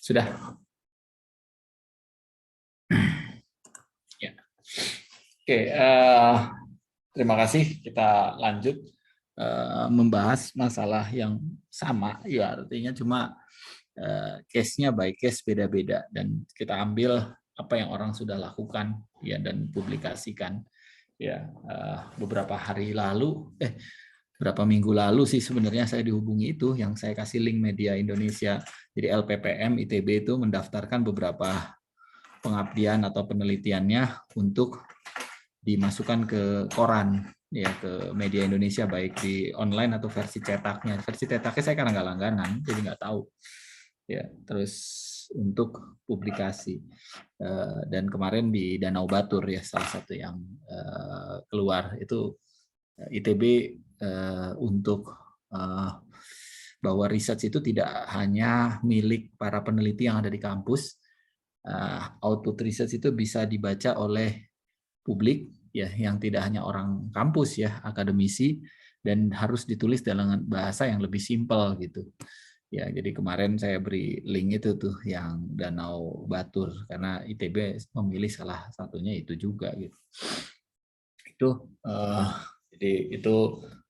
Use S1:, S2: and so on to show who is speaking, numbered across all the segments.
S1: Sudah? Ya. Oke, terima kasih. Kita lanjut membahas masalah yang sama, ya artinya cuma case-nya by case beda-beda, dan kita ambil apa yang orang sudah lakukan ya dan publikasikan ya. Beberapa hari lalu, berapa minggu lalu sih sebenarnya saya dihubungi itu, yang saya kasih link Media Indonesia. Jadi LPPM ITB itu mendaftarkan beberapa pengabdian atau penelitiannya untuk dimasukkan ke koran ya, ke Media Indonesia, baik di online atau versi cetaknya. Versi cetaknya saya karena nggak langganan jadi nggak tahu ya. Terus untuk publikasi, dan kemarin di Danau Batur ya salah satu yang keluar itu ITB untuk bahwa riset itu tidak hanya milik para peneliti yang ada di kampus. Output research itu bisa dibaca oleh publik ya, yang tidak hanya orang kampus ya, akademisi, dan harus ditulis dalam bahasa yang lebih simpel gitu. Ya, jadi kemarin saya beri link itu tuh yang Danau Batur karena ITB memilih salah satunya itu juga gitu. Itu jadi itu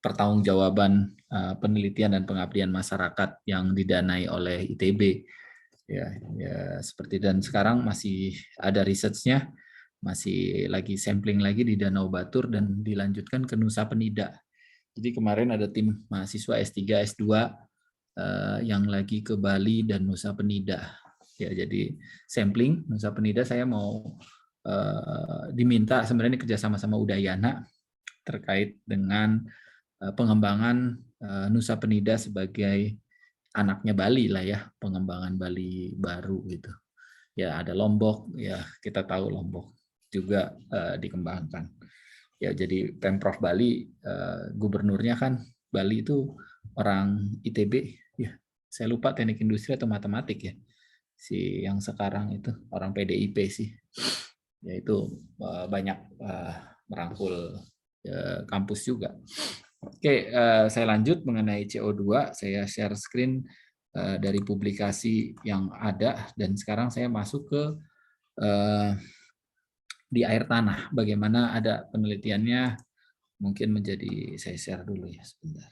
S1: pertanggungjawaban penelitian dan pengabdian masyarakat yang didanai oleh ITB. Ya, seperti, dan sekarang masih ada research-nya, masih lagi sampling lagi di Danau Batur dan dilanjutkan ke Nusa Penida. Jadi kemarin ada tim mahasiswa S3, S2 yang lagi ke Bali dan Nusa Penida. Ya, jadi sampling Nusa Penida saya mau diminta sebenarnya kerjasama sama Udayana terkait dengan pengembangan Nusa Penida sebagai anaknya Bali lah ya, pengembangan Bali baru gitu. Ya ada Lombok, ya kita tahu Lombok juga dikembangkan. Ya jadi Pemprov Bali, gubernurnya kan Bali itu orang ITB, ya saya lupa teknik industri atau matematik ya, si yang sekarang itu orang PDIP sih. Ya itu banyak merangkul kampus juga. Oke, saya lanjut mengenai CO2. Saya share screen dari publikasi yang ada, dan sekarang saya masuk ke di air tanah. Bagaimana ada penelitiannya, mungkin menjadi, saya share dulu ya sebentar.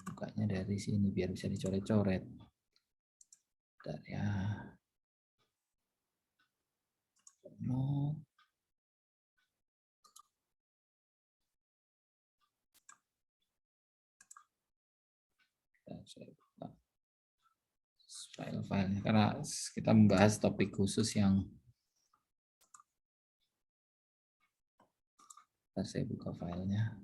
S1: Bukanya dari sini biar bisa dicoret-coret. Bentar ya. No. Saya buka file-filenya karena kita membahas topik khusus yang saya buka filenya.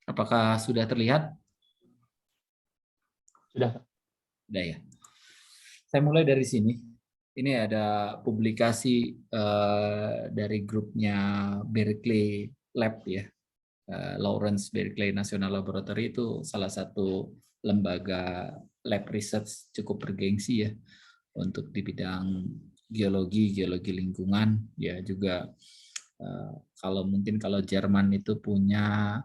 S1: Apakah sudah terlihat? Sudah. Sudah ya. Saya mulai dari sini. Ini ada publikasi dari grupnya Berkeley Lab ya. Lawrence Berkeley National Laboratory itu salah satu lembaga lab research cukup bergengsi ya untuk di bidang geologi lingkungan ya juga. Kalau Jerman itu punya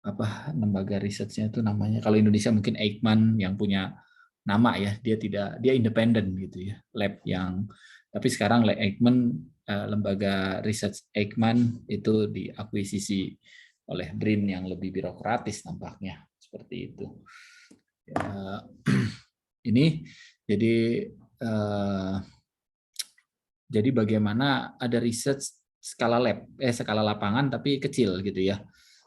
S1: apa lembaga risetnya itu namanya, kalau Indonesia mungkin Eijkman yang punya nama ya, dia independen gitu ya, lab yang, tapi sekarang Eijkman, lembaga riset Eijkman itu diakuisisi oleh BRIN yang lebih birokratis nampaknya seperti itu ya. Ini jadi bagaimana ada riset skala lab, skala lapangan tapi kecil gitu ya.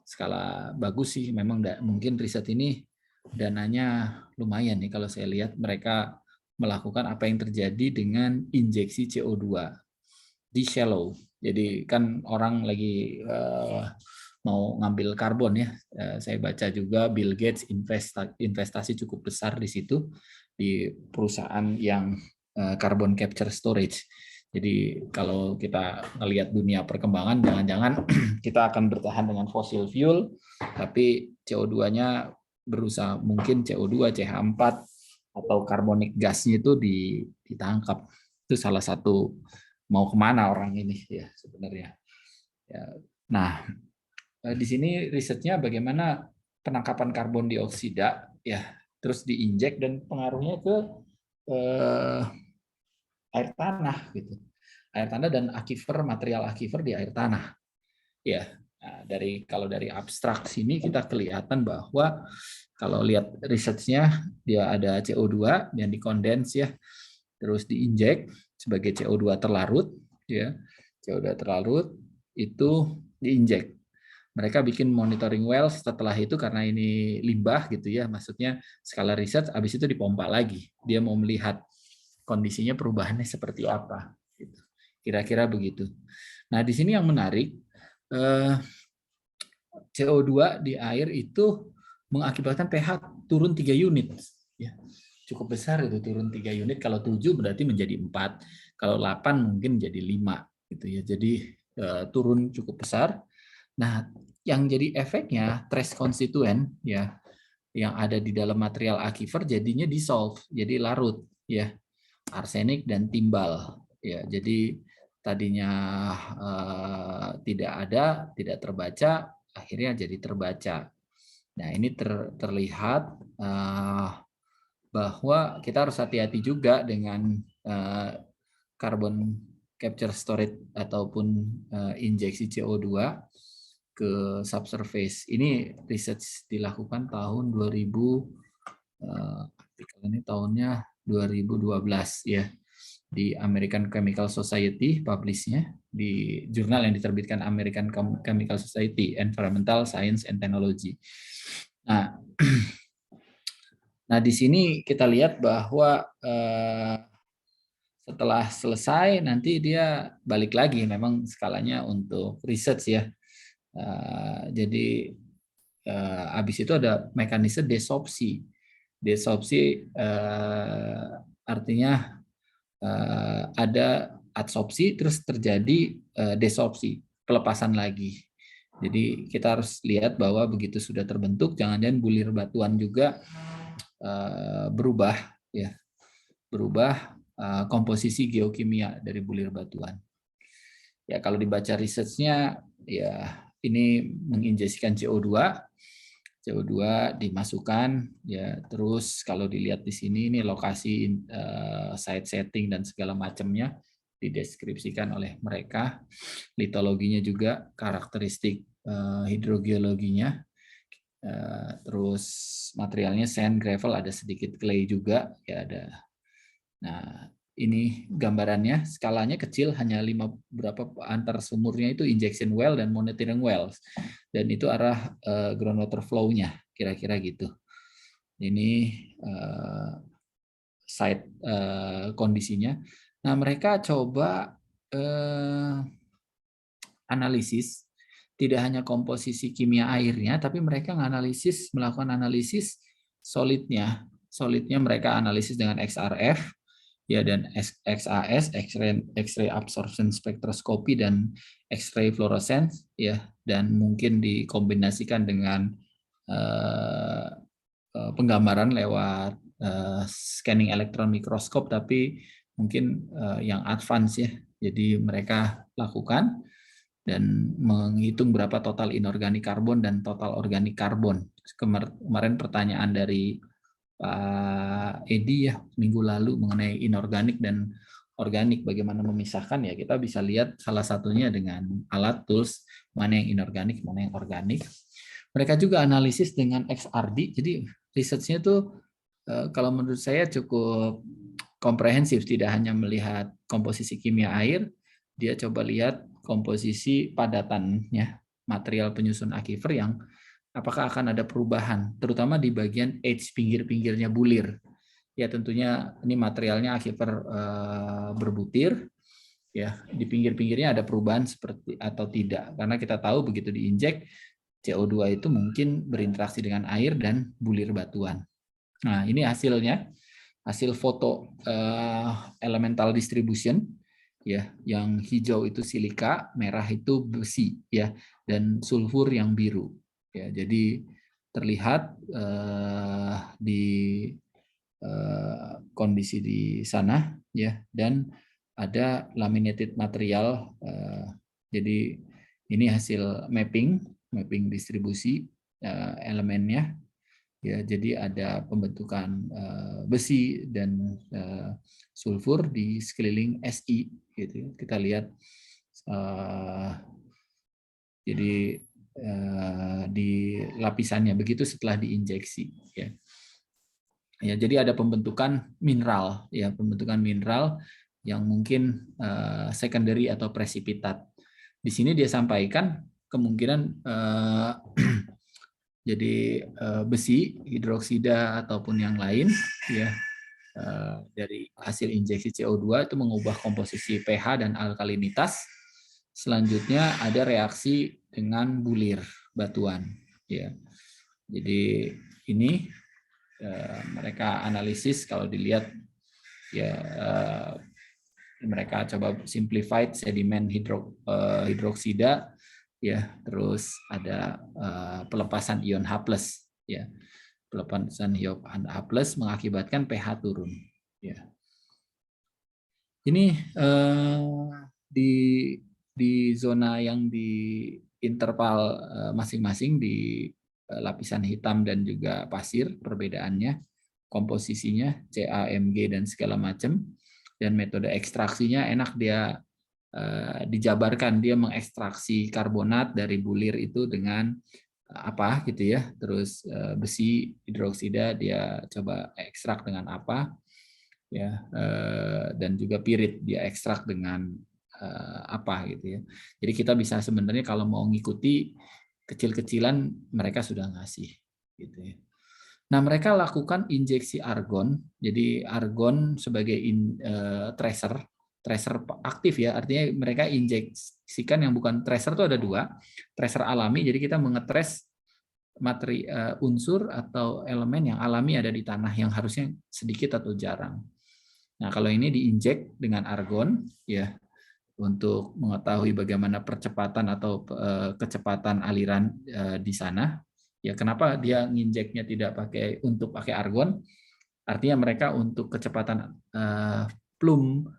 S1: Skala bagus sih, memang mungkin riset ini dananya lumayan nih kalau saya lihat mereka melakukan apa yang terjadi dengan injeksi CO2 di shallow. Jadi kan orang lagi mau ngambil karbon ya, Saya baca juga Bill Gates investasi cukup besar di situ, di perusahaan yang carbon capture storage. Jadi kalau kita melihat dunia perkembangan, jangan-jangan kita akan bertahan dengan fossil fuel, tapi CO2-nya berusaha mungkin CO2, CH4, atau karbonik gasnya itu ditangkap. Itu salah satu mau kemana orang ini ya sebenarnya. Ya. Nah, di sini risetnya bagaimana penangkapan karbon dioksida ya, terus diinjek dan pengaruhnya ke air tanah gitu. Air tanah dan aquifer, material aquifer di air tanah. Ya. Nah, kalau dari abstrak sini kita kelihatan bahwa kalau lihat risetnya dia ada CO2 yang dikondens ya, terus diinjek sebagai CO2 terlarut ya. CO2 terlarut itu diinjek. Mereka bikin monitoring well, setelah itu karena ini limbah gitu ya, maksudnya skala riset, habis itu dipompa lagi. Dia mau melihat kondisinya perubahannya seperti apa. Gitu. Kira-kira begitu. Nah di sini yang menarik, CO2 di air itu mengakibatkan pH turun 3 unit. Ya, cukup besar itu, turun 3 unit. Kalau 7 berarti menjadi 4. Kalau 8 mungkin jadi 5. Gitu ya. Jadi turun cukup besar. Nah, yang jadi efeknya trace konstituen ya yang ada di dalam material aquifer jadinya dissolve, jadi larut ya. Arsenik dan timbal ya. Jadi tadinya tidak ada, tidak terbaca, akhirnya jadi terbaca. Nah, ini terlihat bahwa kita harus hati-hati juga dengan carbon capture storage ataupun injeksi CO2 ke subsurface. Ini research dilakukan tahun 2000, ini tahunnya 2012 ya, di American Chemical Society, publishnya di jurnal yang diterbitkan American Chemical Society, Environmental Science and Technology. Nah di sini kita lihat bahwa setelah selesai nanti dia balik lagi, memang skalanya untuk research ya. Jadi habis itu ada mekanisme desorpsi. Desorpsi artinya ada adsorpsi terus terjadi desorpsi, pelepasan lagi. Jadi kita harus lihat bahwa begitu sudah terbentuk, jangan-jangan bulir batuan juga berubah ya, berubah komposisi geokimia dari bulir batuan. Ya kalau dibaca research-nya ya ini menginjeksikan CO2 dimasukkan ya, terus kalau dilihat di sini ini lokasi site setting dan segala macamnya dideskripsikan oleh mereka, litologinya juga, karakteristik hidrogeologinya, terus materialnya sand, gravel, ada sedikit clay juga ya ada. Nah ini gambarannya, skalanya kecil, hanya 5 berapa antar sumurnya itu injection well dan monitoring wells, dan itu arah groundwater flow-nya kira-kira gitu. Ini site kondisinya. Nah mereka coba analisis tidak hanya komposisi kimia airnya, tapi mereka melakukan analisis solidnya. Solidnya mereka analisis dengan XRF ya, dan XAS, X-ray absorption spectroscopy, dan X-ray fluorescence ya, dan mungkin dikombinasikan dengan penggambaran lewat scanning electron microscope, tapi mungkin yang advance ya. Jadi mereka lakukan dan menghitung berapa total inorganik karbon dan total organik karbon. Kemarin pertanyaan dari Pak Edi ya minggu lalu mengenai inorganik dan organik, bagaimana memisahkan ya, kita bisa lihat salah satunya dengan alat tools, mana yang inorganik, mana yang organik. Mereka juga analisis dengan XRD, jadi research-nya tuh kalau menurut saya cukup komprehensif, tidak hanya melihat komposisi kimia air, dia coba lihat komposisi padatannya, material penyusun aquifer yang apakah akan ada perubahan, terutama di bagian edge, pinggir-pinggirnya bulir. Ya tentunya ini materialnya aquifer berbutir, ya di pinggir-pinggirnya ada perubahan seperti atau tidak, karena kita tahu begitu diinjek CO2 itu mungkin berinteraksi dengan air dan bulir batuan. Nah, ini hasilnya, hasil foto elemental distribution, ya, yang hijau itu silika, merah itu besi, ya, dan sulfur yang biru. Ya, jadi terlihat di kondisi di sana, ya, dan ada laminated material. Jadi ini hasil mapping distribusi elemennya. Ya, jadi ada pembentukan besi dan sulfur di sekeliling Si, gitu. Kita lihat jadi di lapisannya begitu setelah diinjeksi, ya. Ya, jadi ada pembentukan mineral, ya, pembentukan mineral yang mungkin secondary atau precipitate. Di sini dia sampaikan kemungkinan jadi besi, hidroksida ataupun yang lain, ya, dari hasil injeksi CO2 itu mengubah komposisi pH dan alkalinitas. Selanjutnya ada reaksi dengan bulir batuan, ya. Jadi ini mereka analisis, kalau dilihat, ya, mereka coba simplified sedimen hidroksida, ya, terus ada pelepasan ion H+, ya, pelepasan ion H+ mengakibatkan pH turun, ya. Ini di zona yang di interval masing-masing di lapisan hitam dan juga pasir, perbedaannya komposisinya CaMg dan segala macam, dan metode ekstraksinya enak, dia dijabarkan, dia mengekstraksi karbonat dari bulir itu dengan apa gitu ya, terus besi hidroksida dia coba ekstrak dengan apa, ya, dan juga pirit dia ekstrak dengan apa gitu ya. Jadi kita bisa sebenarnya kalau mau ngikuti kecil-kecilan mereka sudah ngasih gitu ya. Nah, mereka lakukan injeksi argon. Jadi argon sebagai tracer aktif, ya, artinya mereka injeksikan yang bukan tracer itu ada dua, tracer alami. Jadi kita mengetres materi unsur atau elemen yang alami ada di tanah yang harusnya sedikit atau jarang. Nah, kalau ini diinjek dengan argon, ya, untuk mengetahui bagaimana percepatan atau kecepatan aliran di sana. Ya, kenapa dia nginjeknya tidak pakai argon? Artinya mereka untuk kecepatan plum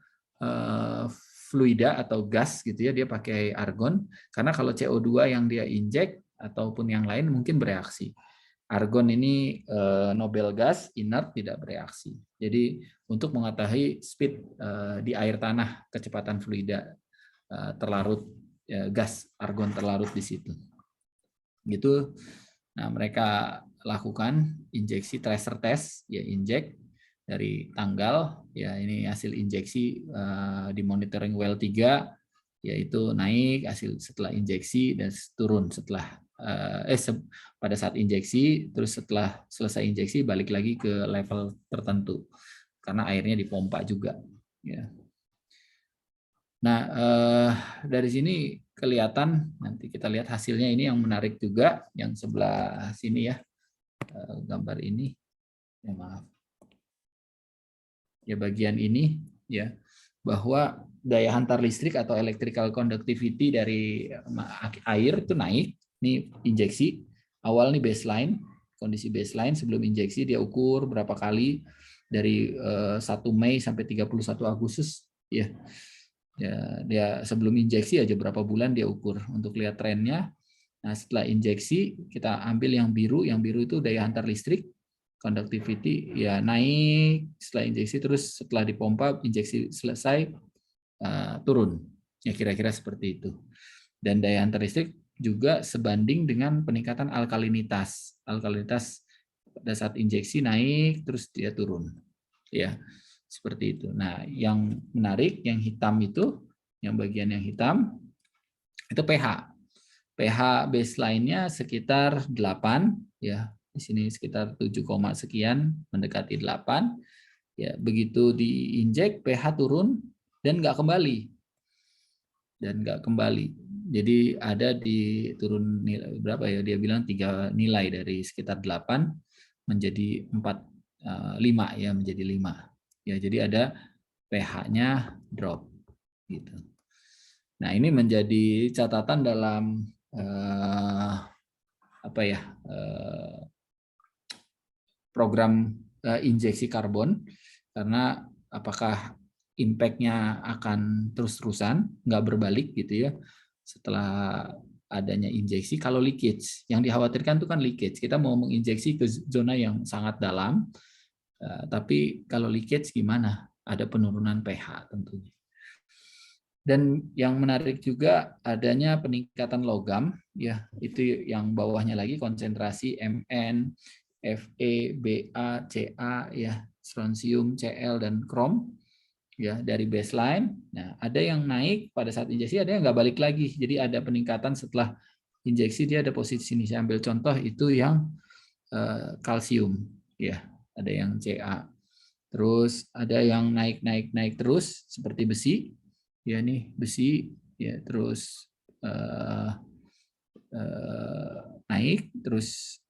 S1: fluida atau gas gitu ya, dia pakai argon, karena kalau CO2 yang dia injek ataupun yang lain mungkin bereaksi. Argon ini noble gas, inert, tidak bereaksi. Jadi untuk mengetahui speed di air tanah, kecepatan fluida terlarut, gas argon terlarut di situ. Gitu. Nah, mereka lakukan injeksi tracer test, ya, injek dari tanggal, ya, ini hasil injeksi di monitoring well 3, yaitu naik hasil setelah injeksi dan turun setelah pada saat injeksi, terus setelah selesai injeksi balik lagi ke level tertentu karena airnya dipompa juga, ya. Nah, dari sini kelihatan, nanti kita lihat hasilnya, ini yang menarik juga yang sebelah sini, ya, gambar ini, ya, maaf, ya, bagian ini, ya, bahwa daya hantar listrik atau electrical conductivity dari air itu naik. Ini injeksi awal, nih baseline, kondisi baseline sebelum injeksi, dia ukur berapa kali dari 1 Mei sampai 31 Agustus, ya. Ya, dia sebelum injeksi aja berapa bulan dia ukur untuk lihat trennya. Nah, setelah injeksi kita ambil yang biru itu daya hantar listrik, conductivity, ya, naik setelah injeksi, terus setelah dipompa injeksi selesai turun. Ya, kira-kira seperti itu. Dan daya hantar listrik juga sebanding dengan peningkatan alkalinitas. Alkalinitas pada saat injeksi naik, terus dia turun. Ya, seperti itu. Nah, yang menarik, yang hitam itu, yang bagian yang hitam, itu pH. pH baseline-nya sekitar 8, ya. Di sini sekitar 7, sekian, mendekati 8. Ya, begitu diinjek pH turun dan nggak kembali. Jadi ada di turun nilai berapa ya? Dia bilang 3 nilai dari sekitar 8 menjadi 4, 5 ya, menjadi 5. Ya, jadi ada pH-nya drop gitu. Nah, ini menjadi catatan dalam apa ya? Program injeksi karbon, karena apakah impact-nya akan terus-terusan, nggak berbalik gitu ya, setelah adanya injeksi. Kalau leakage, yang dikhawatirkan itu kan leakage. Kita mau menginjeksi ke zona yang sangat dalam, tapi kalau leakage gimana? Ada penurunan pH tentunya. Dan yang menarik juga adanya peningkatan logam, ya itu yang bawahnya lagi konsentrasi Mn, Fe, Ba, Ca, ya strontium, Cl dan krom, ya dari baseline. Nah ada yang naik pada saat injeksi, ada yang nggak balik lagi. Jadi ada peningkatan setelah injeksi, dia ada posisi ini. Saya ambil contoh itu yang kalsium, ya ada yang Ca. Terus ada yang naik terus seperti besi. Ya nih besi ya terus naik terus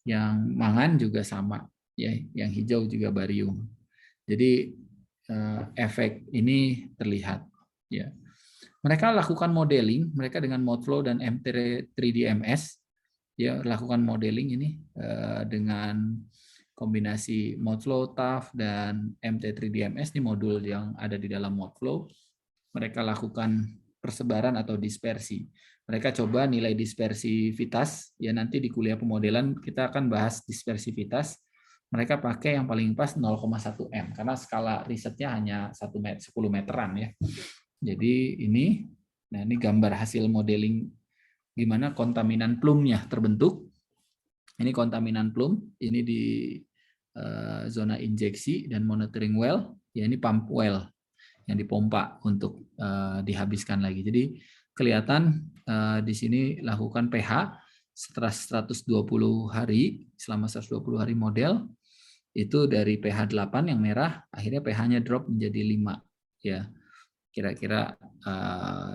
S1: yang mangan juga sama ya, yang hijau juga barium. Jadi efek ini terlihat ya. Mereka lakukan modeling, mereka dengan Moodflow dan M3DMS ya lakukan modeling ini dengan kombinasi Moodflow, TAF, dan MT3DMS, ini modul yang ada di dalam Moodflow. Mereka lakukan persebaran atau dispersi. Mereka coba nilai dispersivitas, ya nanti di kuliah pemodelan kita akan bahas dispersivitas. Mereka pakai yang paling pas 0,1 M, karena skala risetnya hanya 10 meteran ya. Jadi ini, nah ini gambar hasil modeling gimana kontaminan plumnya terbentuk. Ini kontaminan plum, ini di zona injeksi dan monitoring well, ya ini pump well yang dipompa untuk dihabiskan lagi. Jadi kelihatan di sini lakukan pH setelah 120 hari, selama 120 hari model, itu dari pH 8 yang merah, akhirnya pH-nya drop menjadi 5. Ya, kira-kira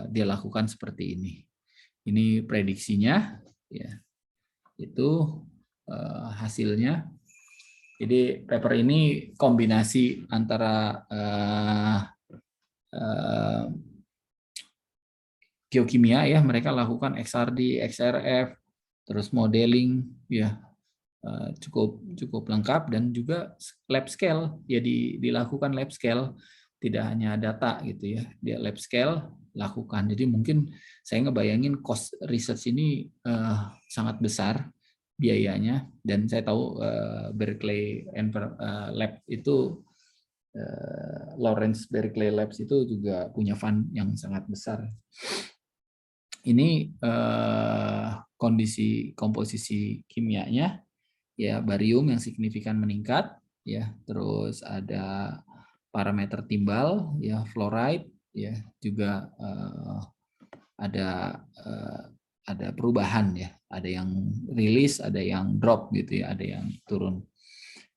S1: dia lakukan seperti ini. Ini prediksinya, ya itu hasilnya. Jadi paper ini kombinasi antara geokimia ya, mereka lakukan XRD, XRF, terus modeling ya cukup lengkap, dan juga lab scale ya dilakukan lab scale, tidak hanya data gitu ya, dia lab scale lakukan. Jadi mungkin saya ngebayangin cost research ini sangat besar biayanya, dan saya tahu Berkeley Lab itu Lawrence Berkeley Labs itu juga punya fund yang sangat besar. Ini kondisi komposisi kimianya ya, barium yang signifikan meningkat ya, terus ada parameter timbal ya, fluoride ya, juga ada perubahan ya, ada yang rilis, ada yang drop gitu ya, ada yang turun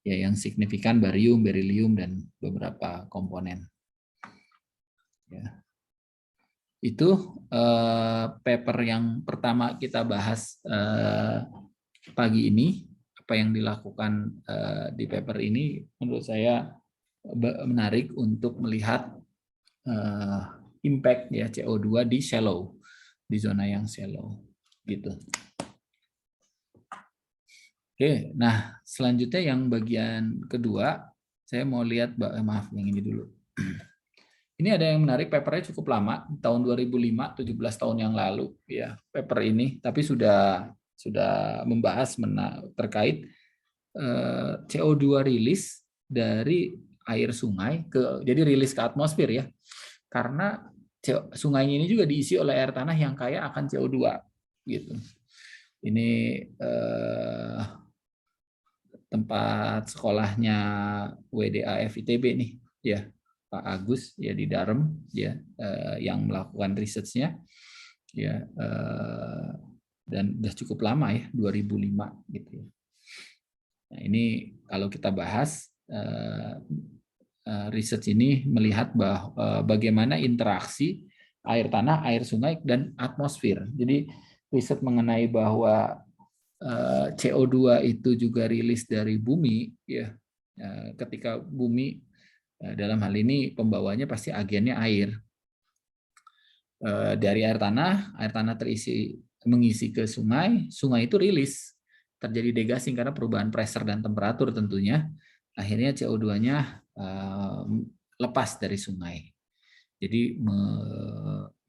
S1: ya, yang signifikan barium, berilium, dan beberapa komponen ya. Itu paper yang pertama kita bahas pagi ini. Apa yang dilakukan di paper ini menurut saya menarik untuk melihat impact ya CO2 di shallow, di zona yang shallow gitu. Oke, nah selanjutnya yang bagian kedua, saya mau lihat, maaf yang ini dulu. Ini ada yang menarik, papernya cukup lama, tahun 2005, 17 tahun yang lalu ya paper ini, tapi sudah membahas terkait CO2 rilis dari air sungai jadi rilis ke atmosfer ya. Karena sungainya ini juga diisi oleh air tanah yang kaya akan CO2 gitu. Ini tempat sekolahnya WDA FITB nih ya, Pak Agus ya di Darem ya, yang melakukan risetnya ya, dan sudah cukup lama ya, 2005 gitu ya. Nah, ini kalau kita bahas research ini melihat bahwa bagaimana interaksi air tanah, air sungai, dan atmosfer. Jadi riset mengenai bahwa CO2 itu juga rilis dari bumi, ya. Ketika bumi, dalam hal ini pembawanya pasti agennya air. Dari air tanah mengisi ke sungai, sungai itu rilis, terjadi degassing karena perubahan pressure dan temperatur tentunya, akhirnya CO2-nya lepas dari sungai. Jadi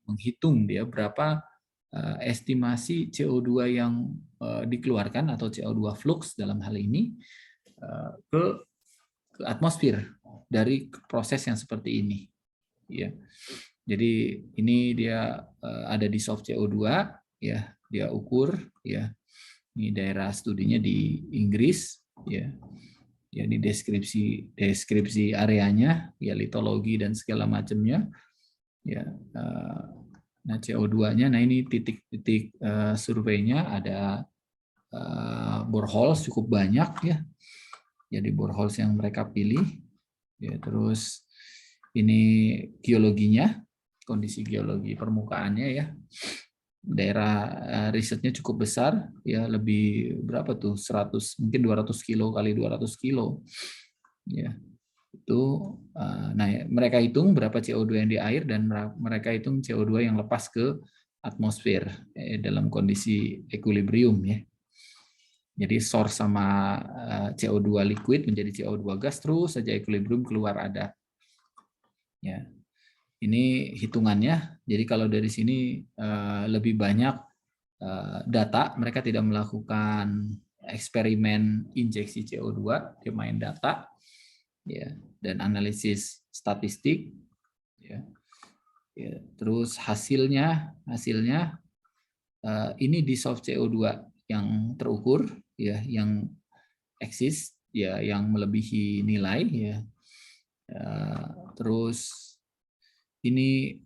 S1: menghitung dia berapa estimasi CO2 yang dikeluarkan atau CO2 flux dalam hal ini ke atmosfer dari proses yang seperti ini, ya. Jadi ini dia ada di soft CO2, ya, dia ukur, ya. Ini daerah studinya di Inggris, ya. Ya, ini deskripsi areanya, ya, litologi dan segala macamnya, ya. Nah, CO2-nya, nah ini titik-titik surveinya ada boreholes cukup banyak, ya. Jadi boreholes yang mereka pilih, ya. Terus ini geologinya, kondisi geologi permukaannya, ya. Daerah risetnya cukup besar, ya, lebih berapa tuh, 100 mungkin 200 kilo kali 200 kilo, ya. Itu nah, mereka hitung berapa CO2 yang di air dan mereka hitung CO2 yang lepas ke atmosfer dalam kondisi equilibrium, ya. Jadi source sama CO2 liquid menjadi CO2 gas, terus saja equilibrium keluar ada, ya. Ini hitungannya. Jadi kalau dari sini lebih banyak data, mereka tidak melakukan eksperimen injeksi CO2, dia main data, ya, dan analisis statistik, ya. Ya, terus hasilnya ini di soft CO2 yang terukur, ya, yang eksis, ya, yang melebihi nilai, ya. Terus ini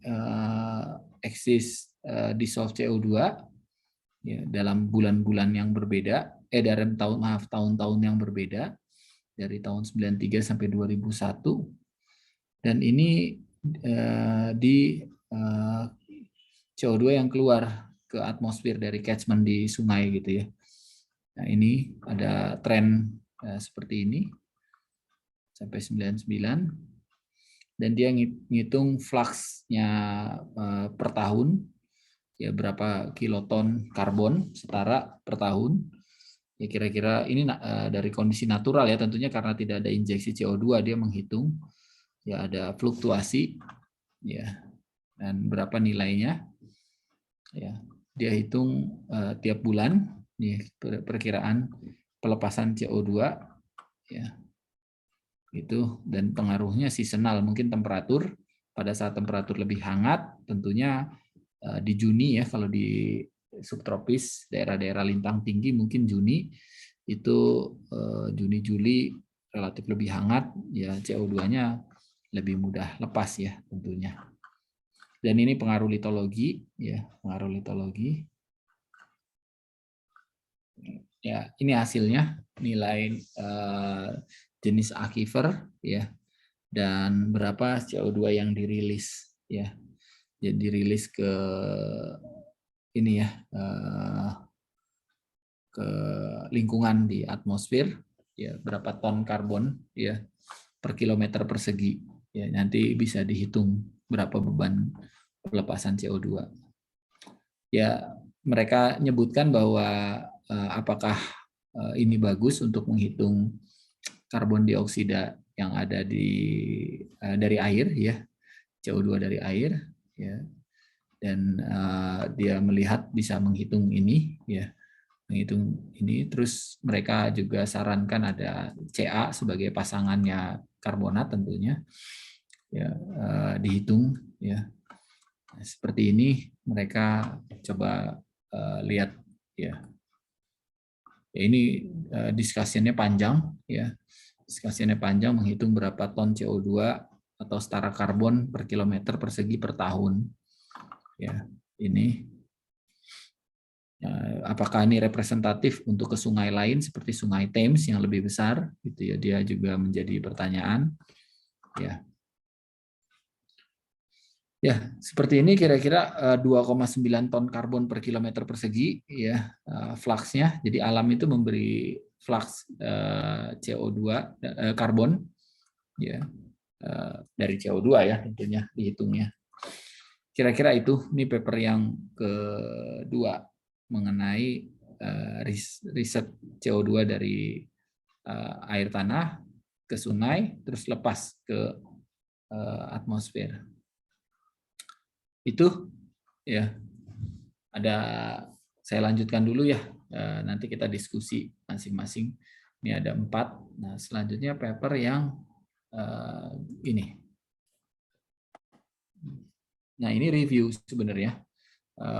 S1: eksis di soft CO2, ya, dalam bulan-bulan yang berbeda, dalam tahun-tahun yang berbeda, dari tahun 93 sampai 2001, dan ini di CO2 yang keluar ke atmosfer dari catchment di sungai, gitu, ya. Nah, ini ada tren seperti ini sampai 99, dan dia ngitung fluxnya per tahun, ya, berapa kiloton karbon setara per tahun, ya. Kira-kira ini dari kondisi natural, ya, tentunya karena tidak ada injeksi CO2, dia menghitung, ya, ada fluktuasi, ya, dan berapa nilainya, ya. Dia hitung tiap bulan, nih, perkiraan pelepasan CO2, ya, itu, dan pengaruhnya seasonal, mungkin temperatur. Pada saat temperatur lebih hangat, tentunya di Juni, ya, kalau di subtropis, daerah-daerah lintang tinggi, mungkin Juni itu, Juni-Juli relatif lebih hangat, ya, CO2-nya lebih mudah lepas, ya, tentunya. Dan ini pengaruh litologi, ya, pengaruh litologi. Ya, ini hasilnya, nilai jenis aquifer, ya, dan berapa CO2 yang dirilis, ya. Jadi dirilis ke ini, ya, ke lingkungan di atmosfer, ya, berapa ton karbon, ya, per kilometer persegi, ya. Nanti bisa dihitung berapa beban pelepasan CO2. Ya, mereka nyebutkan bahwa apakah ini bagus untuk menghitung karbon dioksida yang ada dari air, ya, CO2 dari air, ya, dan dia melihat bisa menghitung ini, ya, menghitung ini. Terus mereka juga sarankan ada Ca sebagai pasangannya karbonat, tentunya, ya, dihitung, ya. Nah, seperti ini mereka coba lihat, ya. Ini diskusinya panjang, ya. Diskusinya panjang, menghitung berapa ton CO2 atau setara karbon per kilometer persegi per tahun, ya. Ini apakah ini representatif untuk ke sungai lain seperti Sungai Thames yang lebih besar, gitu, ya. Dia juga menjadi pertanyaan, ya. Ya, seperti ini kira-kira 2,9 ton karbon per kilometer persegi ya fluxnya. Jadi alam itu memberi flux CO2 karbon ya dari CO2 ya tentunya dihitungnya. Kira-kira itu ini paper yang kedua mengenai riset CO2 dari air tanah ke sungai terus lepas ke atmosfer. Itu ya ada saya lanjutkan dulu ya nanti kita diskusi masing-masing ini ada 4. Nah selanjutnya paper yang ini. Nah ini review sebenarnya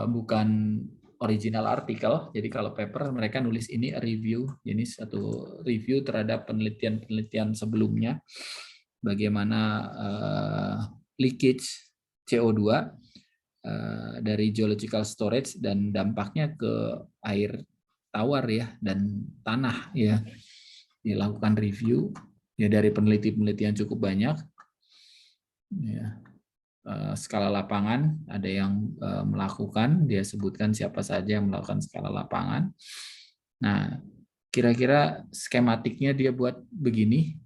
S1: bukan original artikel. Jadi kalau paper mereka nulis ini review, ini satu review terhadap penelitian sebelumnya bagaimana leakage CO2 dari geological storage dan dampaknya ke air tawar ya dan tanah ya. Dilakukan review ya dari penelitian cukup banyak ya. Skala lapangan ada yang melakukan, dia sebutkan siapa saja yang melakukan skala lapangan. Nah, kira-kira skematiknya dia buat begini.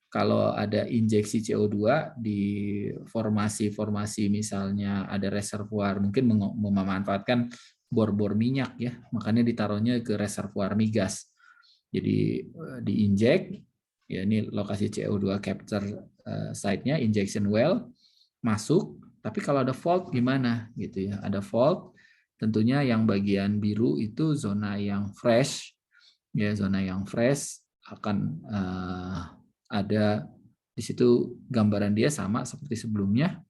S1: Kalau ada injeksi CO2 di formasi-formasi misalnya ada reservoir, mungkin memanfaatkan bor-bor minyak ya, makanya ditaruhnya ke reservoir migas. Jadi diinjek, ya ini lokasi CO2 capture site-nya, injection well, masuk, tapi kalau ada fault gimana gitu ya? Ada fault, tentunya yang bagian biru itu zona yang fresh, ya zona yang fresh akan ada di situ gambaran dia sama seperti sebelumnya,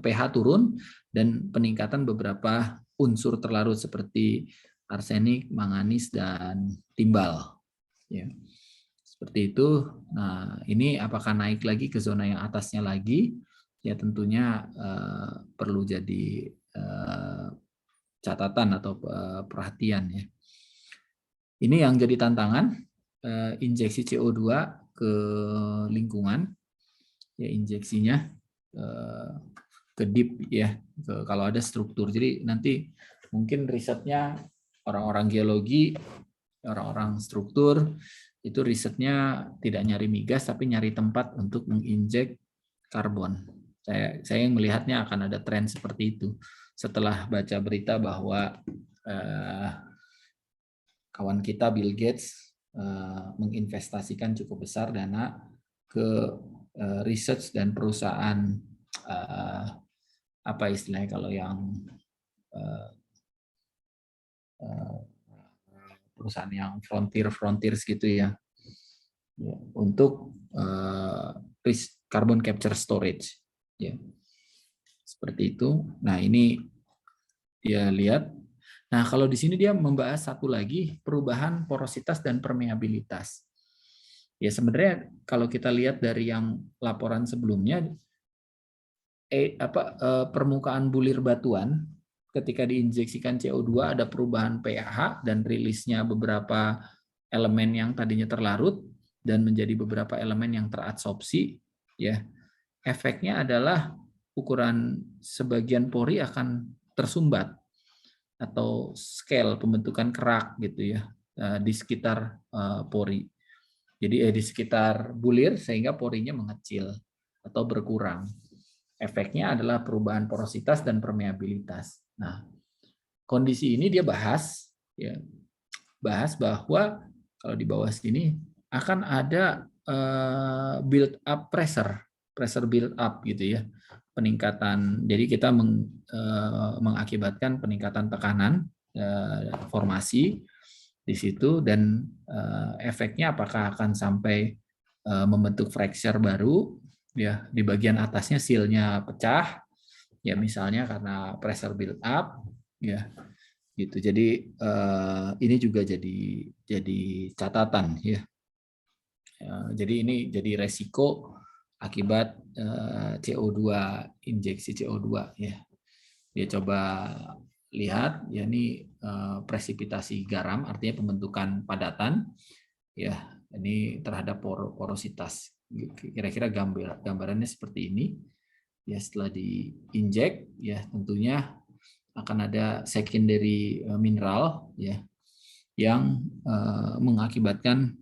S1: pH turun dan peningkatan beberapa unsur terlarut seperti arsenik, manganis dan timbal. Ya. Seperti itu. Nah, ini apakah naik lagi ke zona yang atasnya lagi? Ya tentunya perlu jadi catatan atau perhatian ya. Ini yang jadi tantangan injeksi CO2 ke lingkungan, ya injeksinya ke deep ya, kalau ada struktur. Jadi nanti mungkin risetnya orang-orang geologi, orang-orang struktur itu risetnya tidak nyari migas tapi nyari tempat untuk menginjek karbon. Saya melihatnya akan ada tren seperti itu setelah baca berita bahwa kawan kita Bill Gates menginvestasikan cukup besar dana ke research dan perusahaan apa istilahnya kalau yang perusahaan yang frontier gitu ya untuk carbon capture storage ya seperti itu. Nah ini dia lihat. Nah, kalau di sini dia membahas satu lagi perubahan porositas dan permeabilitas. Ya sebenarnya kalau kita lihat dari yang laporan sebelumnya, permukaan bulir batuan ketika diinjeksikan CO2 ada perubahan pH dan rilisnya beberapa elemen yang tadinya terlarut dan menjadi beberapa elemen yang teradsorpsi. Ya, efeknya adalah ukuran sebagian pori akan tersumbat atau scale pembentukan kerak gitu ya di sekitar pori. Jadi di sekitar bulir sehingga porinya mengecil atau berkurang. Efeknya adalah perubahan porositas dan permeabilitas. Nah, kondisi ini dia bahas bahwa kalau di bawah sini akan ada build up pressure build up gitu ya. Peningkatan, jadi kita mengakibatkan peningkatan tekanan formasi di situ dan efeknya apakah akan sampai membentuk fracture baru ya di bagian atasnya silnya pecah ya misalnya karena pressure build up ya gitu. Jadi ini juga jadi catatan ya. Jadi ini jadi resiko akibat CO2 injeksi CO2 ya. Dia coba lihat ya ini presipitasi garam artinya pembentukan padatan ya ini terhadap porositas. Kira-kira gambarannya seperti ini. Ya, setelah diinjek, ya tentunya akan ada secondary mineral, ya, yang mengakibatkan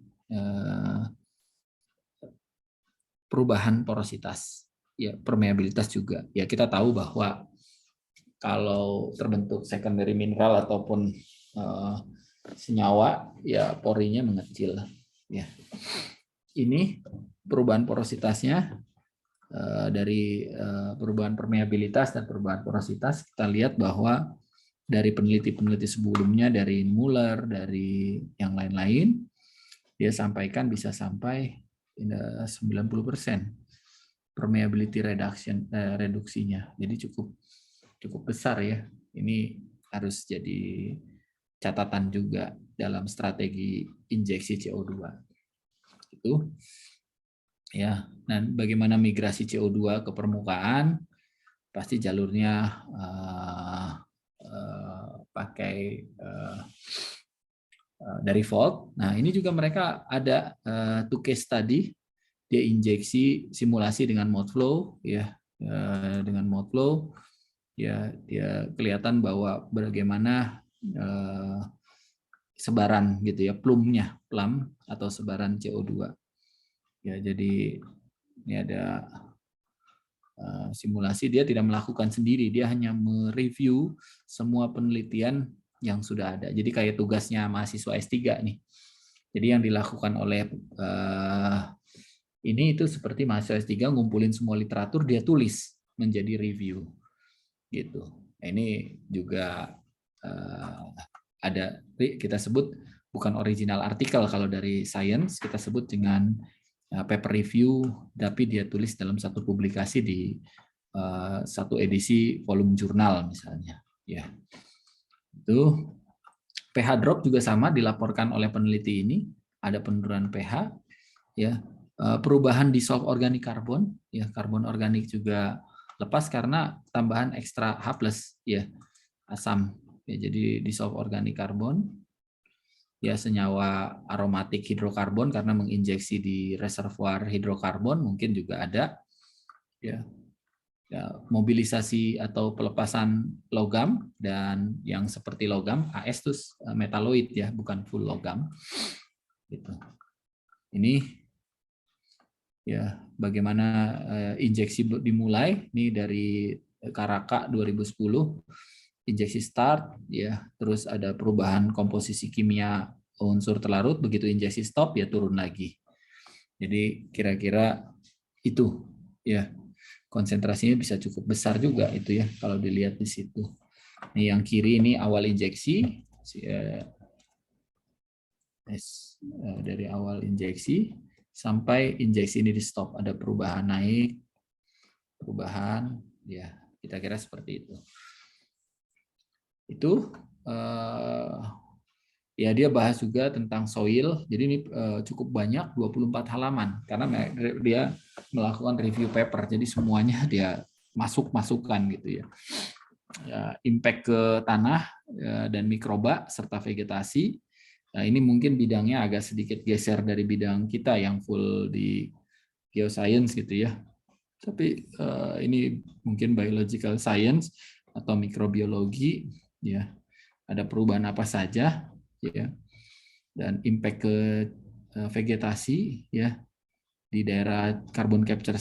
S1: perubahan porositas, ya, permeabilitas juga. Ya, kita tahu bahwa kalau terbentuk secondary mineral ataupun senyawa, ya porinya mengecil. Ya, ini perubahan porositasnya dari perubahan permeabilitas dan perubahan porositas. Kita lihat bahwa dari peneliti-peneliti sebelumnya, dari Muller, dari yang lain-lain, dia sampaikan bisa sampai 90% permeability reduksinya. Jadi cukup besar ya. Ini harus jadi catatan juga dalam strategi injeksi CO2. Itu ya. Dan bagaimana migrasi CO2 ke permukaan? Pasti jalurnya pakai dari Volt. Nah, ini juga mereka ada two case study, dia injeksi simulasi dengan Modflow, ya, dengan Modflow, ya, dia kelihatan bahwa bagaimana sebaran gitu ya, plum atau sebaran CO2. Ya, jadi ini ada simulasi, dia tidak melakukan sendiri, dia hanya mereview semua penelitian yang sudah ada. Jadi kayak tugasnya mahasiswa S3 nih. Jadi yang dilakukan oleh ini itu seperti mahasiswa S3 ngumpulin semua literatur, dia tulis menjadi review. Gitu. Ini juga ada, kita sebut bukan original artikel kalau dari science, kita sebut dengan paper review, tapi dia tulis dalam satu publikasi di satu edisi volume jurnal misalnya. Ya, itu pH drop juga sama dilaporkan oleh peneliti ini, ada penurunan pH, ya, perubahan dissolve organik karbon, ya, karbon organik juga lepas karena tambahan ekstra H+, ya, asam. Ya, jadi dissolve organik karbon, ya, senyawa aromatik hidrokarbon karena menginjeksi di reservoir hidrokarbon mungkin juga ada, ya, mobilisasi atau pelepasan logam, dan yang seperti logam AS itu metaloid ya, bukan full logam gitu. Ini ya bagaimana injeksi dimulai ini dari Karaka 2010, injeksi start ya, terus ada perubahan komposisi kimia unsur terlarut, begitu injeksi stop ya turun lagi. Jadi kira-kira itu ya, konsentrasinya bisa cukup besar juga itu ya kalau dilihat di situ. Ini yang kiri ini awal injeksi, dari awal injeksi sampai injeksi ini di stop, ada perubahan naik, perubahan ya, kira-kira seperti itu. Itu ya dia bahas juga tentang soil. Jadi ini cukup banyak, 24 halaman karena dia melakukan review paper. Jadi semuanya dia masukkan gitu ya. Impact ke tanah dan mikroba serta vegetasi. Nah, ini mungkin bidangnya agak sedikit geser dari bidang kita yang full di geoscience gitu ya. Tapi ini mungkin biological science atau mikrobiologi ya. Ada perubahan apa saja ya. Dan impact ke vegetasi ya di daerah carbon capture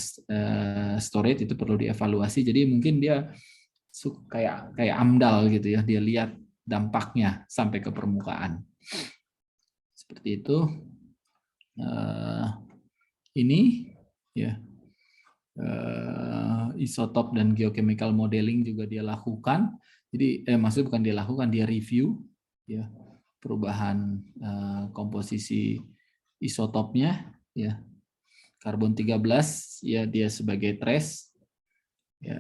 S1: storage itu perlu dievaluasi. Jadi mungkin dia kayak AMDAL gitu ya, dia lihat dampaknya sampai ke permukaan. Seperti itu. Ini ya, isotop dan geochemical modeling juga dia lakukan. Jadi maksudnya bukan dia lakukan, dia review ya perubahan komposisi isotopnya ya. Karbon 13 ya, dia sebagai trace ya,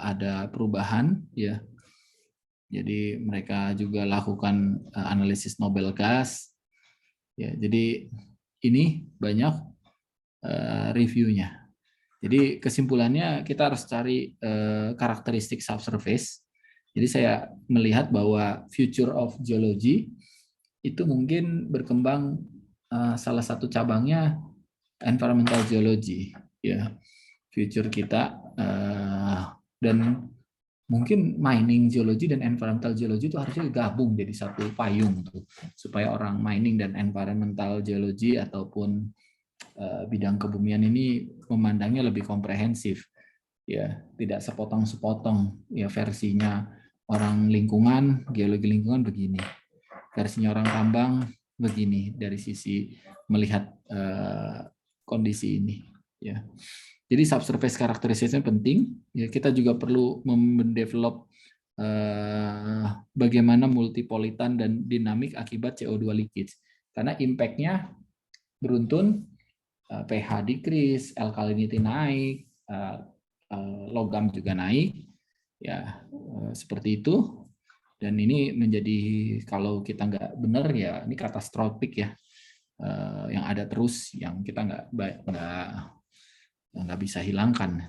S1: ada perubahan ya. Jadi mereka juga lakukan analisis Nobel gas ya. Jadi ini banyak reviewnya. Jadi kesimpulannya kita harus cari karakteristik subsurface. Jadi saya melihat bahwa future of geology itu mungkin berkembang, salah satu cabangnya environmental geology ya. future kita, dan mungkin mining geology dan environmental geology itu harusnya gabung jadi satu payung tuh, supaya orang mining dan environmental geology ataupun bidang kebumian ini memandangnya lebih komprehensif, ya, tidak sepotong-sepotong, ya, versinya orang lingkungan, geologi lingkungan begini, versinya orang tambang begini dari sisi melihat kondisi ini, ya. Jadi subsurface characterization penting. Ya, kita juga perlu mendevelop bagaimana multipolitan dan dinamik akibat CO2 leakage. Karena impact-nya beruntun, pH decrease, alkalinity naik, logam juga naik, ya, seperti itu. Dan ini menjadi, kalau kita nggak benar ya ini katastrofik ya, yang ada terus, yang kita nggak bisa hilangkan.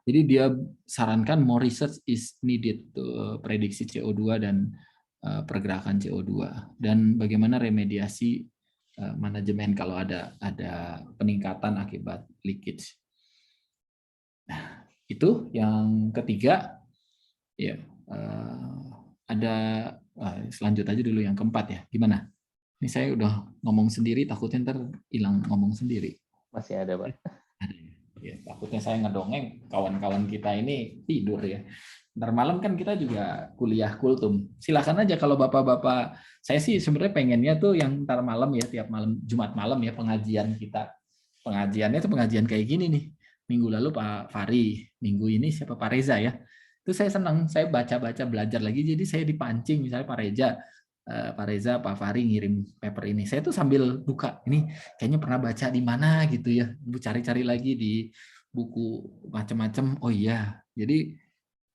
S1: Jadi dia sarankan more research is needed to prediksi CO2 dan pergerakan CO2, dan bagaimana remediasi manajemen kalau ada peningkatan akibat leakage. Nah, itu yang ketiga, ya. Ada selanjut aja dulu yang keempat ya. Gimana? Ini saya udah ngomong sendiri, takutnya ntar hilang ngomong sendiri.
S2: Masih ada, Pak.
S1: Ya, takutnya saya ngedongeng, kawan-kawan kita ini tidur ya. Ntar malam kan kita juga kuliah kultum. Silakan aja kalau bapak-bapak. Saya sih sebenarnya pengennya tuh yang ntar malam ya, tiap malam Jumat malam ya pengajian kita. Pengajiannya tuh pengajian kayak gini nih. Minggu lalu Pak Fari, minggu ini siapa, Pak Reza ya. Itu saya senang, saya baca-baca belajar lagi. Jadi saya dipancing, misalnya Pak Reza, Pak Fari ngirim paper ini. Saya tuh sambil buka, ini kayaknya pernah baca di mana gitu ya. Cari-cari lagi di buku macam-macam. Oh iya, jadi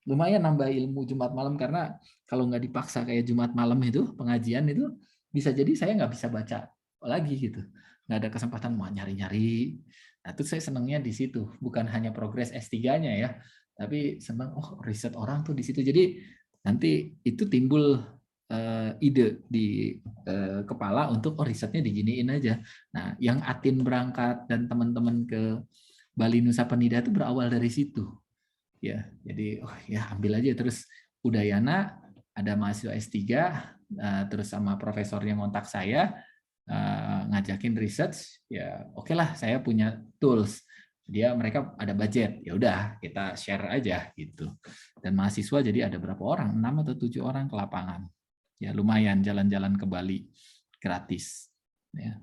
S1: lumayan nambah ilmu Jumat malam, karena kalau nggak dipaksa kayak Jumat malam itu pengajian itu bisa jadi saya nggak bisa baca lagi gitu, nggak ada kesempatan mau nyari-nyari. Nah, itu saya senangnya di situ, bukan hanya progres S3-nya ya, tapi senang riset orang tuh di situ. Jadi nanti itu timbul ide di kepala untuk risetnya diginiin aja. Nah, yang Atin berangkat dan teman-teman ke Bali Nusa Penida itu berawal dari situ. Ya, jadi ya ambil aja. Terus Udayana ada mahasiswa S3, terus sama profesor yang ngontak saya, ngajakin research, ya oke lah, saya punya tools. Mereka ada budget, ya udah kita share aja gitu. Dan mahasiswa jadi ada berapa orang? 6 atau 7 orang ke lapangan. Ya lumayan jalan-jalan ke Bali gratis. Ya.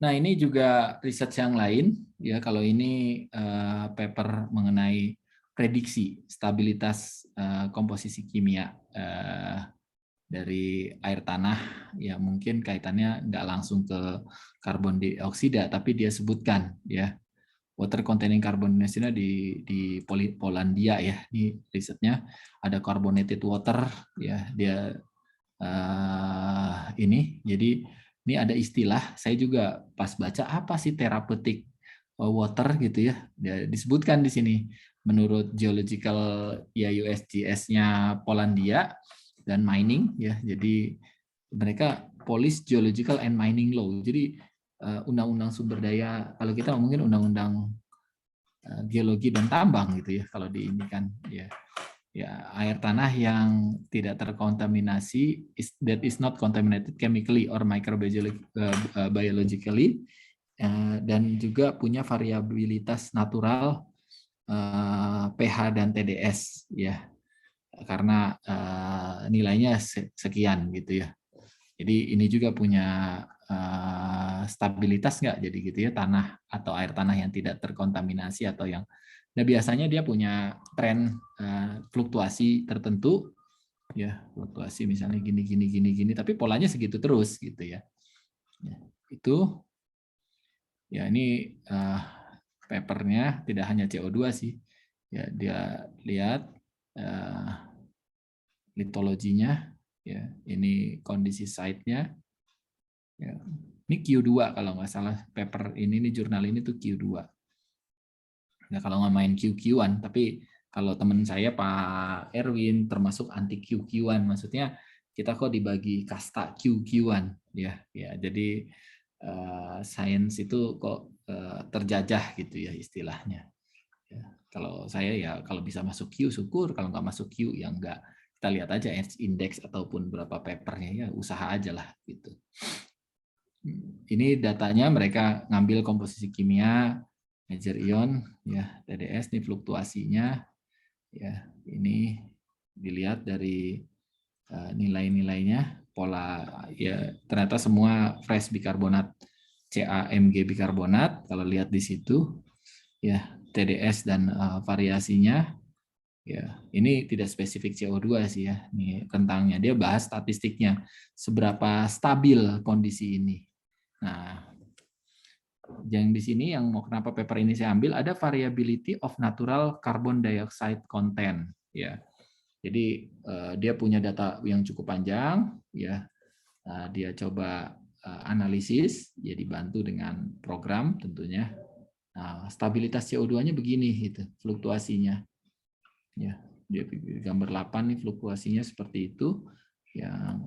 S1: Nah, ini juga riset yang lain ya. Kalau ini paper mengenai prediksi stabilitas komposisi kimia dari air tanah, ya mungkin kaitannya nggak langsung ke karbon dioksida, tapi dia sebutkan ya water containing carbon dioxide di Polandia ya. Ini risetnya ada carbonated water ya, dia ini. Jadi ini ada istilah, saya juga pas baca apa sih therapeutic water gitu ya. Dia disebutkan di sini menurut geological ya USGS-nya Polandia dan mining ya. Jadi mereka police geological and mining law. Jadi undang-undang sumber daya, kalau kita mungkin undang-undang geologi dan tambang gitu ya kalau di ini kan ya. Ya, air tanah yang tidak terkontaminasi that is not contaminated chemically or microbiologically, dan juga punya variabilitas natural pH dan TDS ya, karena nilainya sekian gitu ya. Jadi ini juga punya stabilitas nggak, jadi gitu ya, tanah atau air tanah yang tidak terkontaminasi atau yang. Nah, biasanya dia punya tren fluktuasi tertentu, ya fluktuasi misalnya gini, tapi polanya segitu terus gitu ya. Itu, ya ini papernya tidak hanya CO2 sih, ya dia lihat litologinya, ya ini kondisi site-nya, ya. Ini Q2 kalau nggak salah paper ini jurnal ini tuh Q2. Nah, kalau nggak main QQ-an, tapi kalau teman saya Pak Erwin termasuk anti QQ-an, maksudnya kita kok dibagi kasta QQ-an ya. Ya, jadi sains itu kok terjajah gitu ya istilahnya. Ya, kalau saya ya kalau bisa masuk Q syukur, kalau nggak masuk Q ya nggak. Kita lihat aja indeks ataupun berapa papernya ya usaha aja lah gitu. Ini datanya mereka ngambil komposisi kimia, major ion, ya TDS ini fluktuasinya, ya ini dilihat dari nilai-nilainya, pola ya ternyata semua fresh bikarbonat CaMg bikarbonat kalau lihat di situ, ya TDS dan variasinya. Ya, ini tidak spesifik CO2 sih ya. Ini rentangnya dia bahas statistiknya seberapa stabil kondisi ini. Nah, yang di sini yang mau kenapa paper ini saya ambil ada variability of natural carbon dioxide content ya. Jadi dia punya data yang cukup panjang ya. Dia coba analisis ya dibantu dengan program tentunya. Nah, stabilitas CO2-nya begini gitu, fluktuasinya. Ya, dia gambar 8 nih fluktuasinya seperti itu. Yang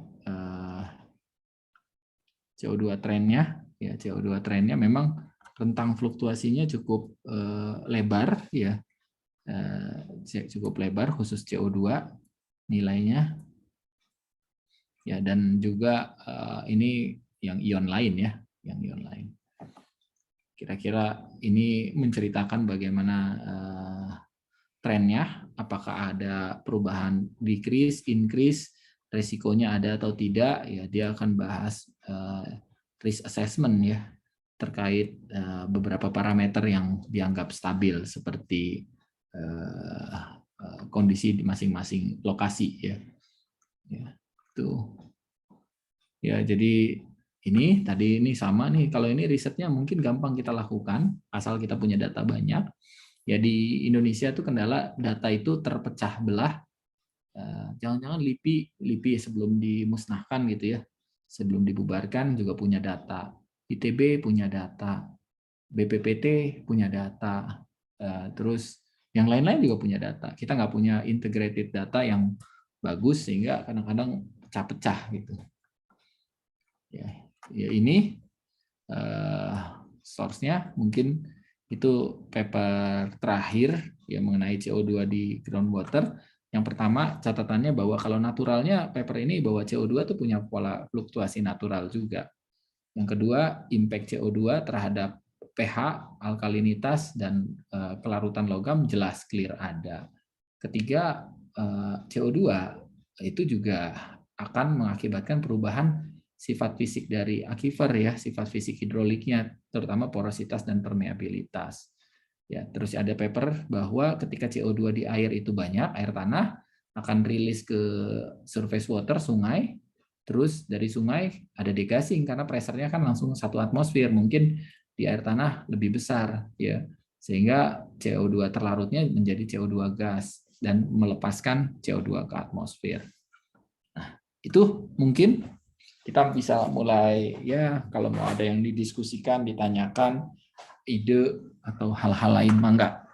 S1: CO2 trennya, ya CO2 trennya memang rentang fluktuasinya cukup lebar, ya cukup lebar khusus CO2 nilainya, ya dan juga ini yang ion lain ya, yang ion lain. Kira-kira ini menceritakan bagaimana trennya, apakah ada perubahan decrease, increase, resikonya ada atau tidak, ya dia akan bahas risk assessment ya terkait beberapa parameter yang dianggap stabil seperti kondisi di masing-masing lokasi ya. Ya, itu. Ya, jadi ini tadi ini sama nih. Kalau ini risetnya mungkin gampang kita lakukan asal kita punya data banyak. Ya di Indonesia tuh kendala data itu terpecah belah. Jangan-jangan LIPI sebelum dimusnahkan gitu ya, sebelum dibubarkan juga punya data, ITB punya data, BPPT punya data, terus yang lain-lain juga punya data. Kita nggak punya integrated data yang bagus sehingga kadang-kadang pecah-pecah gitu. Ya ini source-nya mungkin itu paper terakhir yang mengenai CO2 di groundwater. Yang pertama catatannya bahwa kalau naturalnya paper ini bahwa CO2 itu punya pola fluktuasi natural juga. Yang kedua, impact CO2 terhadap pH, alkalinitas, dan kelarutan logam jelas clear ada. Ketiga, CO2 itu juga akan mengakibatkan perubahan sifat fisik dari aquifer ya, sifat fisik hidroliknya, terutama porositas dan permeabilitas. Ya, terus ada paper bahwa ketika CO2 di air itu banyak, air tanah akan rilis ke surface water sungai, terus dari sungai ada degassing karena pressure-nya kan langsung 1 atmosfer, mungkin di air tanah lebih besar ya. Sehingga CO2 terlarutnya menjadi CO2 gas dan melepaskan CO2 ke atmosfer. Nah, itu mungkin kita bisa mulai ya kalau mau ada yang didiskusikan, ditanyakan, ide atau hal-hal lain mangga.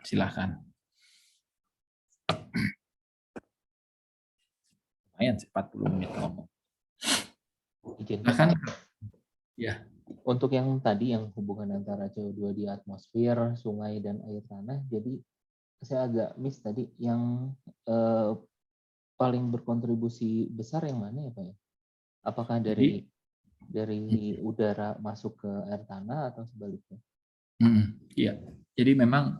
S1: Silahkan. Lumayan 40 menit ngomong. Silahkan. Ya.
S2: Untuk yang tadi yang hubungan antara CO2 di atmosfer, sungai dan air tanah, jadi saya agak miss tadi yang paling berkontribusi besar yang mana ya Pak ya? Apakah dari udara masuk ke air tanah atau sebaliknya?
S1: Iya. Jadi memang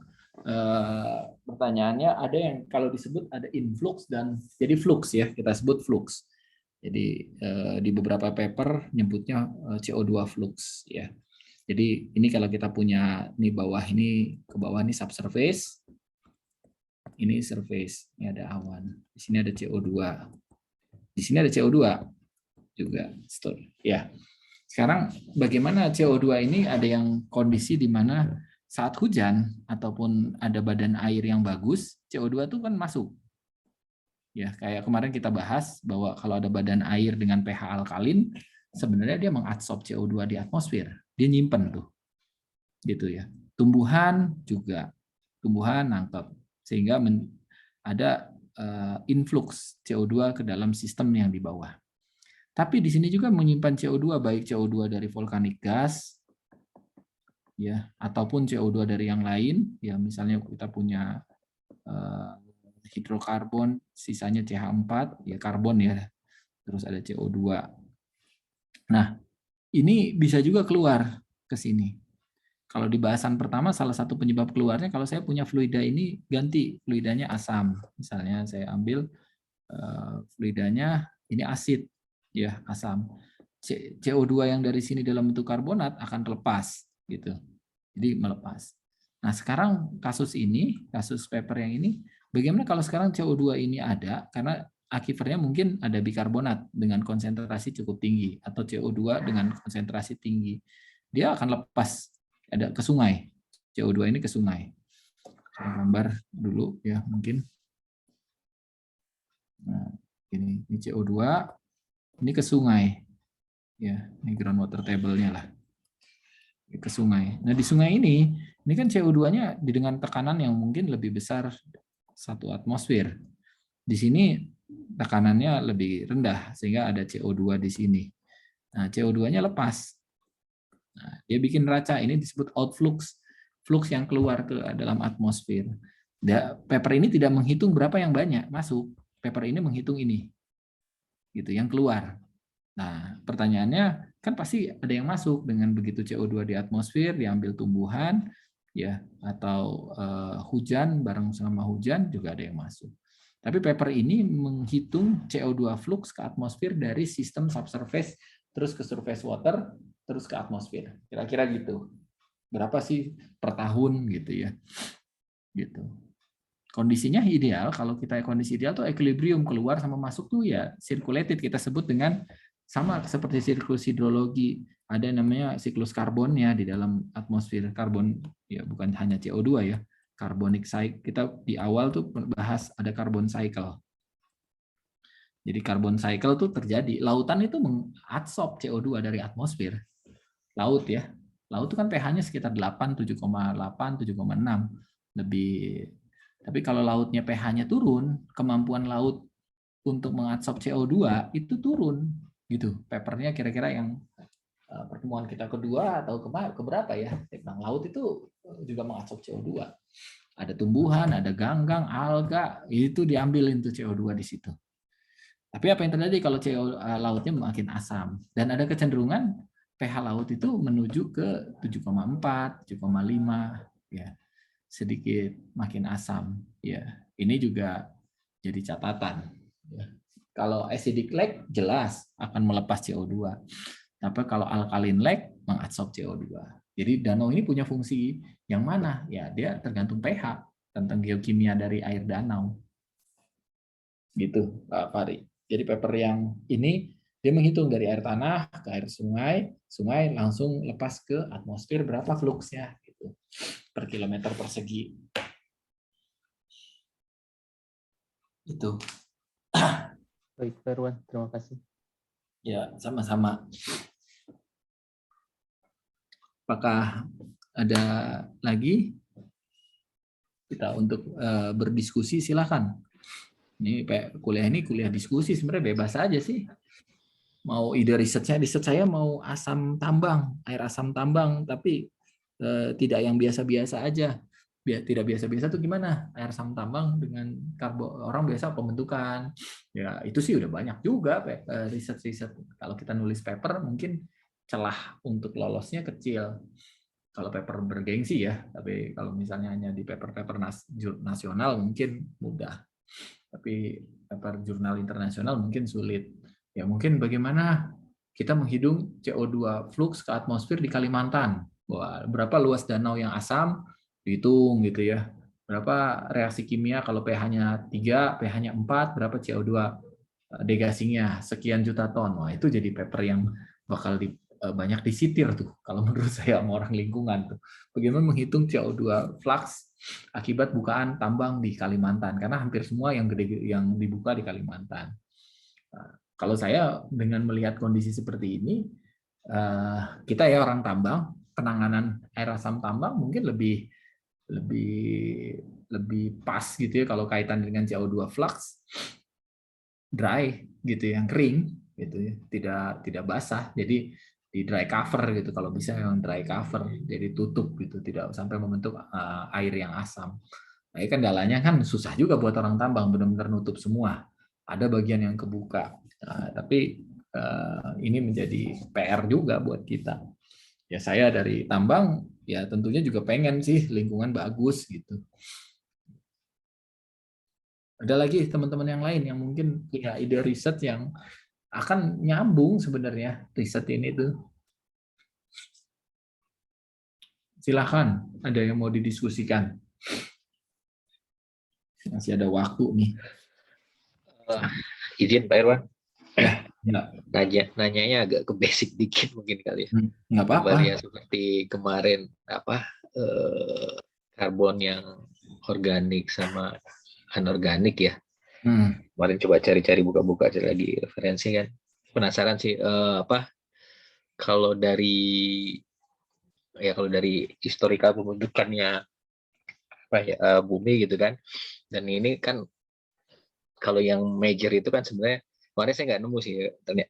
S1: pertanyaannya ada yang kalau disebut ada influx dan jadi flux ya, kita sebut flux. Jadi di beberapa paper nyebutnya CO2 flux ya. Jadi ini kalau kita punya nih bawah ini ke bawah ini subsurface, ini surface, ini ada awan, di sini ada CO2, di sini ada CO2 juga, ya. Sekarang bagaimana CO2 ini ada yang kondisi di mana saat hujan ataupun ada badan air yang bagus, CO2 itu kan masuk. Ya, kayak kemarin kita bahas bahwa kalau ada badan air dengan pH alkalin, sebenarnya dia mengadsorb CO2 di atmosfer. Dia nyimpen tuh. Gitu ya. Tumbuhan juga. Tumbuhan nangkep. Sehingga ada influx CO2 ke dalam sistem yang di bawah. Tapi di sini juga menyimpan CO2, baik CO2 dari vulkanik gas, ya, ataupun CO2 dari yang lain. Ya, misalnya kita punya hidrokarbon, sisanya CH4, ya karbon ya, terus ada CO2. Nah, ini bisa juga keluar ke sini. Kalau di bahasan pertama, salah satu penyebab keluarnya kalau saya punya fluida ini ganti fluidanya asam. Misalnya saya ambil fluidanya ini asid, ya asam. CO2 yang dari sini dalam bentuk karbonat akan terlepas, gitu. Jadi melepas. Nah sekarang kasus ini, kasus paper yang ini, bagaimana kalau sekarang CO2 ini ada karena akifernya mungkin ada bikarbonat dengan konsentrasi cukup tinggi atau CO2 dengan konsentrasi tinggi, dia akan lepas ada ke sungai. CO2 ini ke sungai. Saya gambar dulu ya mungkin. Nah, ini CO2 ini ke sungai. Ya, ini groundwater table-nya lah. Ke sungai. Nah, di sungai ini kan CO2-nya dengan tekanan yang mungkin lebih besar 1 atmosfer. Di sini tekanannya lebih rendah sehingga ada CO2 di sini. Nah, CO2-nya lepas. Nah, dia bikin neraca, ini disebut outflux, flux yang keluar ke dalam atmosfer. Paper ini tidak menghitung berapa yang banyak masuk. Paper ini menghitung ini. Gitu, yang keluar. Nah, pertanyaannya kan pasti ada yang masuk dengan begitu CO2 di atmosfer diambil tumbuhan ya atau hujan bareng sama hujan juga ada yang masuk. Tapi paper ini menghitung CO2 flux ke atmosfer dari sistem subsurface terus ke surface water terus ke atmosfer. Kira-kira gitu. Berapa sih per tahun gitu ya. Gitu. Kondisinya ideal, kalau kita kondisi ideal tuh equilibrium, keluar sama masuk tuh ya circulated, kita sebut dengan sama seperti siklus hidrologi, ada namanya siklus karbonnya di dalam atmosfer. Karbon ya bukan hanya CO2 ya, carbonic cycle. Kita di awal tuh bahas ada carbon cycle. Jadi carbon cycle tuh terjadi, lautan itu mengadsorb CO2 dari atmosfer. Laut ya. Laut itu kan pH-nya sekitar 8, 7,8, 7,6. Lebih. Tapi kalau lautnya pH-nya turun, kemampuan laut untuk mengadsorb CO2 itu turun. Gitu. Papernya kira-kira yang pertemuan kita kedua atau keberapa ya? Tentang laut itu juga mengadsorb CO2. Ada tumbuhan, ada ganggang, alga, itu diambilin tuh CO2 di situ. Tapi apa yang terjadi kalau lautnya makin asam? Dan ada kecenderungan pH laut itu menuju ke 7,4, 7,5 ya. Sedikit makin asam ya. Ini juga jadi catatan ya. Kalau acidic lake jelas akan melepas CO2. Tapi kalau alkaline lake mengadsorb CO2. Jadi danau ini punya fungsi yang mana? Ya, dia tergantung pH, tentang geokimia dari air danau. Gitu, Pak Fari. Jadi paper yang ini dia menghitung dari air tanah ke air sungai, sungai langsung lepas ke atmosfer berapa fluxnya gitu per kilometer persegi. Itu.
S2: Baik, Pak Irwan, terima kasih.
S1: Ya, sama-sama. Apakah ada lagi kita untuk berdiskusi? Silakan. Ini kuliah diskusi sebenarnya bebas aja sih. Mau ide riset saya mau asam tambang, air asam tambang, tapi tidak yang biasa-biasa aja. Tidak biasa-biasa tuh gimana? Air asam tambang dengan orang biasa pembentukan. Ya itu sih udah banyak juga riset-riset. Kalau kita nulis paper mungkin celah untuk lolosnya kecil. Kalau paper bergengsi ya, tapi kalau misalnya hanya di paper-paper nasional mungkin mudah. Tapi paper jurnal internasional mungkin sulit. Ya mungkin bagaimana kita menghitung CO2 flux ke atmosfer di Kalimantan. Wah, berapa luas danau yang asam, dihitung gitu ya. Berapa reaksi kimia kalau pH-nya 3, pH-nya 4, berapa CO2 degasinya, sekian juta ton. Wah, itu jadi paper yang bakal banyak disitir tuh kalau menurut saya sama orang lingkungan tuh. Bagaimana menghitung CO2 flux akibat bukaan tambang di Kalimantan karena hampir semua yang gede yang dibuka di Kalimantan. Nah, kalau saya dengan melihat kondisi seperti ini, kita ya orang tambang, penanganan air asam tambang mungkin lebih pas gitu ya kalau kaitan dengan CO2 flux dry gitu, yang kering gitu ya, tidak basah. Jadi di dry cover gitu, kalau bisa yang dry cover, jadi tutup gitu, tidak sampai membentuk air yang asam. Nah, ini kendalanya kan susah juga buat orang tambang, benar-benar nutup semua. Ada bagian yang kebuka. Nah, tapi ini menjadi PR juga buat kita. Ya saya dari tambang, ya tentunya juga pengen sih lingkungan bagus gitu. Ada lagi teman-teman yang lain yang mungkin punya ide riset yang akan nyambung sebenarnya riset ini tuh. Silahkan, ada yang mau didiskusikan. Masih ada waktu nih.
S3: Izin Pak Irwan,
S1: Ya,
S3: nanyanya agak ke basic dikit mungkin kali ya.
S1: nggak apa-apa.
S3: Kembali ya seperti kemarin karbon yang organik sama anorganik ya. Kemarin coba cari-cari buka-buka cari lagi referensi kan. Penasaran sih kalau dari historical pembentukannya bumi gitu kan. Dan ini kan kalau yang major itu kan sebenarnya kemarin saya nggak nemu sih.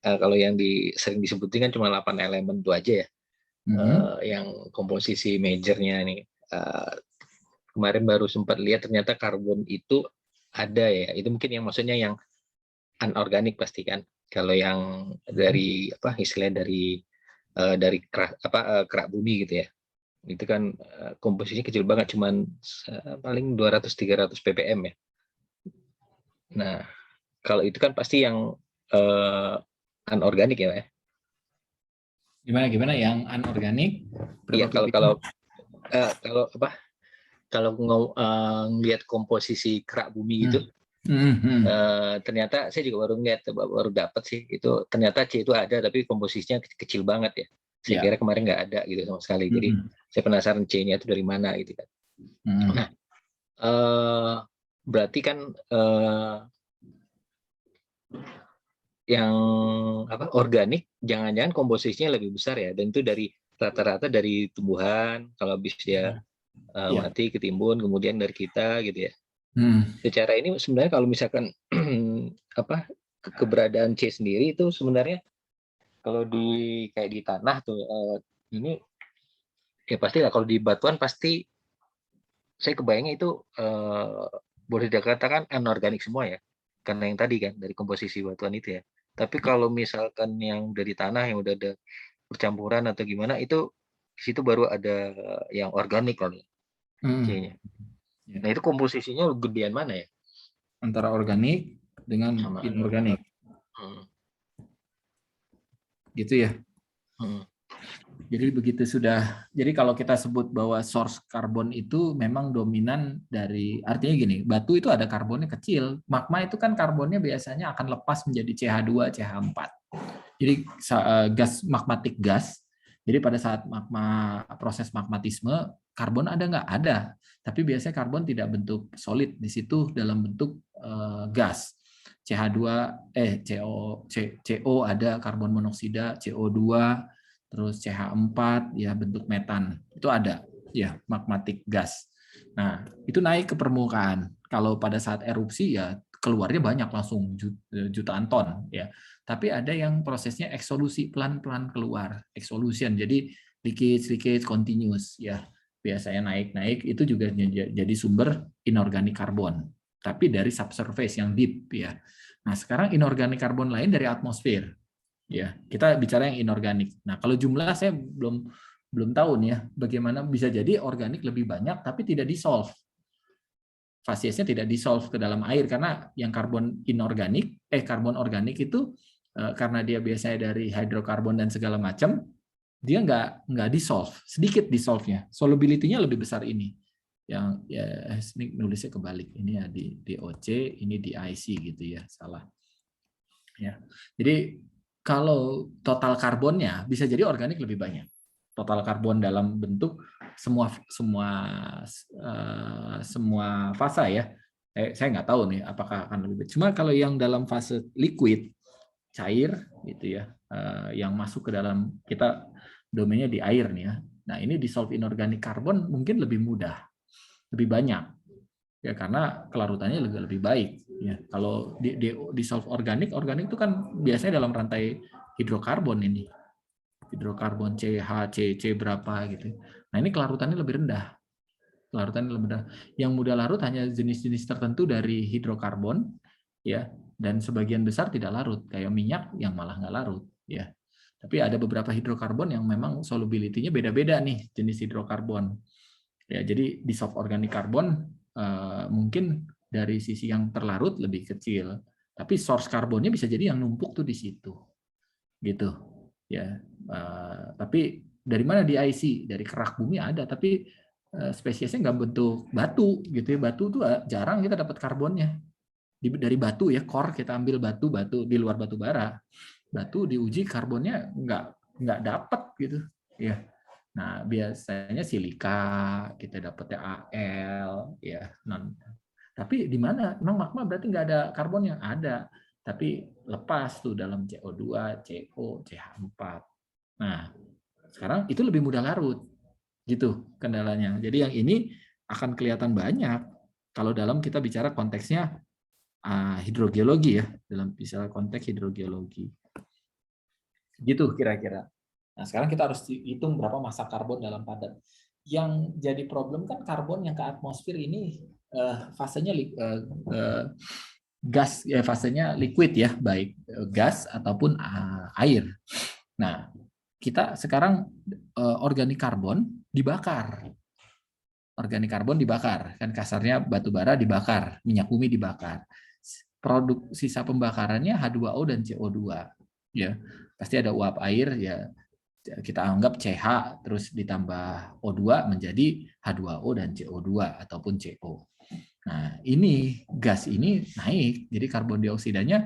S3: Kalau yang sering disebutin kan cuma 8 elemen itu aja ya. Yang komposisi majornya nih. Kemarin baru sempat lihat ternyata karbon itu ada ya. Itu mungkin yang maksudnya yang anorganik pasti kan. Kalau yang dari istilahnya dari kerak bumi gitu ya. Itu kan komposisinya kecil banget, cuman paling 200-300 ppm ya. Nah, kalau itu kan pasti yang anorganik ya, Pak ya.
S1: Gimana yang anorganik?
S3: Iya, kalau ngelihat komposisi kerak bumi gitu, ternyata saya juga baru dapat sih itu ternyata C itu ada tapi komposisinya kecil banget ya. Saya kira kemarin nggak ada gitu sama sekali. Jadi saya penasaran C-nya itu dari mana gitu kan. Nah, berarti kan yang organik jangan-jangan komposisinya lebih besar ya, dan itu dari rata-rata dari tumbuhan kalau habis dia mati ketimbun, kemudian dari kita gitu ya. Secara ini sebenarnya kalau misalkan keberadaan C sendiri itu sebenarnya kalau kayak di tanah tuh ini ya pasti lah, kalau di batuan pasti saya kebayangnya itu boleh dikatakan anorganik semua ya, karena yang tadi kan dari komposisi batuan itu ya. Tapi kalau misalkan yang dari tanah yang udah ada percampuran atau gimana, itu di situ baru ada yang organik kali C-nya. Nah itu komposisinya gedean mana ya?
S1: Antara organik dengan inorganik. Gitu ya. Jadi begitu sudah. Jadi kalau kita sebut bahwa source karbon itu memang dominan dari, artinya gini, batu itu ada karbonnya kecil. Magma itu kan karbonnya biasanya akan lepas menjadi CH2, CH4. Jadi gas magmatik gas. Jadi pada saat proses magmatisme, karbon ada nggak? Ada. Tapi biasanya karbon tidak bentuk solid di situ dalam bentuk gas. CH2, CO ada, karbon monoksida, CO2, terus CH4 ya bentuk metan. Itu ada ya magmatik gas. Nah, itu naik ke permukaan. Kalau pada saat erupsi ya keluarnya banyak, langsung jutaan ton ya. Tapi ada yang prosesnya eksolusi, pelan-pelan keluar, exsolution. Jadi leakage continuous ya. Biasanya naik-naik itu juga jadi sumber inorganik karbon. Tapi dari subsurface yang deep ya. Nah, sekarang inorganik karbon lain dari atmosfer. Ya, kita bicara yang inorganik. Nah, kalau jumlah saya belum tahu nih ya, bagaimana bisa jadi organik lebih banyak tapi tidak dissolve. Fasiesnya tidak dissolve ke dalam air karena yang karbon organik itu karena dia biasanya dari hidrokarbon dan segala macam, dia nggak dissolve, sedikit dissolve-nya. Solubility-nya lebih besar ini. Yang ya ini nulisnya kebalik. Ini ya di DOC, ini di IC gitu ya, salah. Ya. Jadi kalau total karbonnya bisa jadi organik lebih banyak. Total karbon dalam bentuk semua fase ya. Saya nggak tahu nih apakah akan lebih banyak. Cuma kalau yang dalam fase liquid, cair gitu ya, yang masuk ke dalam, kita domainnya di air nih ya. Nah, ini dissolve inorganic karbon mungkin lebih mudah, lebih banyak. Ya karena kelarutannya lebih baik Ya, kalau dissolve organik itu kan biasanya dalam rantai hidrokarbon ini. Hidrokarbon CH, C berapa gitu. Nah, ini kelarutannya lebih rendah. Kelarutannya lebih rendah. Yang mudah larut hanya jenis-jenis tertentu dari hidrokarbon, ya, dan sebagian besar tidak larut, kayak minyak yang malah nggak larut, ya. Tapi ada beberapa hidrokarbon yang memang solubility-nya beda-beda nih jenis hidrokarbon. Ya, jadi dissolved organic carbon mungkin dari sisi yang terlarut lebih kecil, tapi source karbonnya bisa jadi yang numpuk tuh di situ, gitu. Ya, tapi dari mana di IC? Dari kerak bumi ada, tapi spesiesnya nggak bentuk batu, gitu ya. Batu tuh jarang kita dapat karbonnya. Dari batu ya, core kita ambil batu di luar batu bara. Batu diuji karbonnya nggak dapat gitu, ya. Nah, biasanya silika kita dapatnya Al, ya. Tapi di mana? Memang magma berarti nggak ada karbonnya? Ada, tapi lepas tuh dalam CO2, CO, CH4. Nah, sekarang itu lebih mudah larut, gitu kendalanya. Jadi yang ini akan kelihatan banyak kalau dalam kita bicara konteksnya hidrogeologi ya, dalam misalnya konteks hidrogeologi. Gitu kira-kira. Nah, sekarang kita harus hitung berapa massa karbon dalam padat. Yang jadi problem kan karbon yang ke atmosfer ini fasenya gas, ya fasenya liquid ya, baik gas ataupun air. Nah, kita sekarang organik karbon dibakar. Organik karbon dibakar, kan kasarnya batu bara dibakar, minyak bumi dibakar. Produk sisa pembakarannya H2O dan CO2. Ya, pasti ada uap air ya, kita anggap CH terus ditambah O2 menjadi H2O dan CO2 ataupun CO. Nah, ini gas ini naik, jadi karbon dioksidanya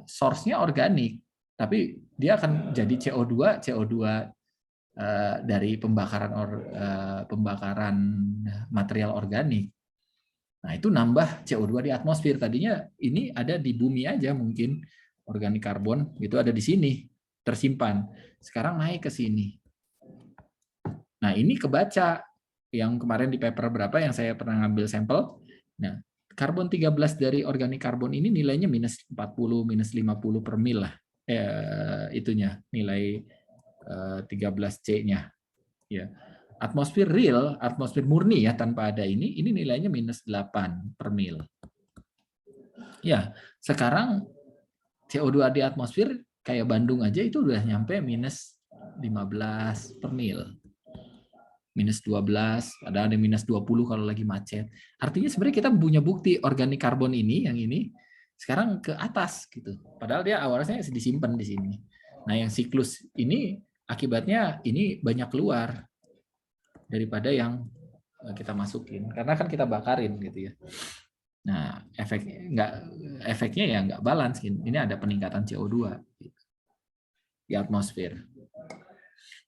S1: source-nya organik, tapi dia akan jadi CO2 dari pembakaran material organik. Nah, itu nambah CO2 di atmosfer. Tadinya ini ada di bumi aja mungkin organik karbon gitu ada di sini tersimpan. Sekarang naik ke sini. Nah, ini kebaca yang kemarin di paper berapa yang saya pernah ngambil sampel. Nah, karbon 13 dari organik karbon ini nilainya minus 40, minus 50 per mil lah. Itunya nilai 13C-nya. Ya. Atmosfer real, atmosfer murni ya tanpa ada ini nilainya minus 8 per mil. Ya, sekarang CO2 di atmosfer kayak Bandung aja itu udah nyampe minus 15 per mil. Minus 12, ada minus 20 kalau lagi macet. Artinya sebenarnya kita punya bukti organik karbon ini, yang ini, sekarang ke atas gitu. Padahal dia awalnya disimpan di sini. Nah, yang siklus ini akibatnya ini banyak keluar daripada yang kita masukin. Karena kan kita bakarin gitu ya. Nah, efeknya ya nggak balance. Ini ada peningkatan CO2 di atmosfer.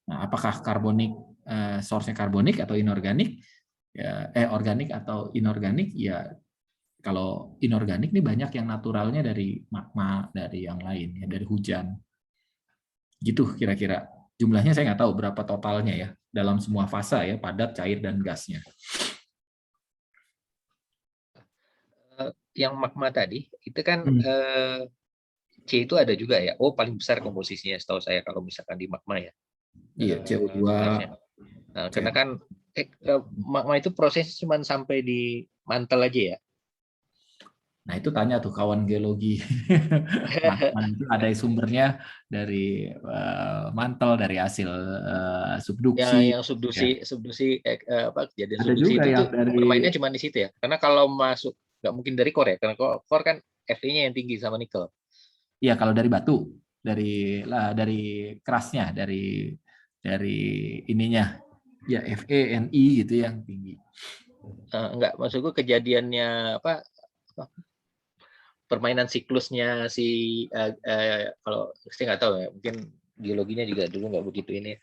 S1: Nah, apakah karbonik source-nya karbonik atau inorganik? Ya, organik atau inorganik? Ya, kalau inorganik nih banyak yang naturalnya dari magma, dari yang lain, ya, dari hujan. Gitu kira-kira. Jumlahnya saya nggak tahu berapa totalnya ya dalam semua fase ya, padat, cair, dan gasnya.
S3: Yang magma tadi itu kan C itu ada juga ya. Oh, paling besar komposisinya setahu saya kalau misalkan di magma ya.
S1: Iya, CO2.
S3: Nah, karena kan magma itu prosesnya cuma sampai di mantel aja ya.
S1: Nah, itu tanya tuh kawan geologi. Itu ada sumbernya dari mantel, dari hasil subduksi.
S3: Yang subduksi kejadian
S1: Ada
S3: subduksi
S1: juga
S3: itu
S1: yang
S3: tuh
S1: dari
S3: bermainnya cuma di situ ya. Karena kalau masuk nggak mungkin dari core ya. Karena core kan Fe-nya yang tinggi sama nikel.
S1: Iya, kalau dari batu, dari kerasnya, dari ininya. Ya, Fe, Ni gitu yang tinggi.
S3: Enggak, maksudku kejadiannya permainan siklusnya si kalau saya nggak tahu ya, mungkin geologinya juga dulu nggak begitu ini.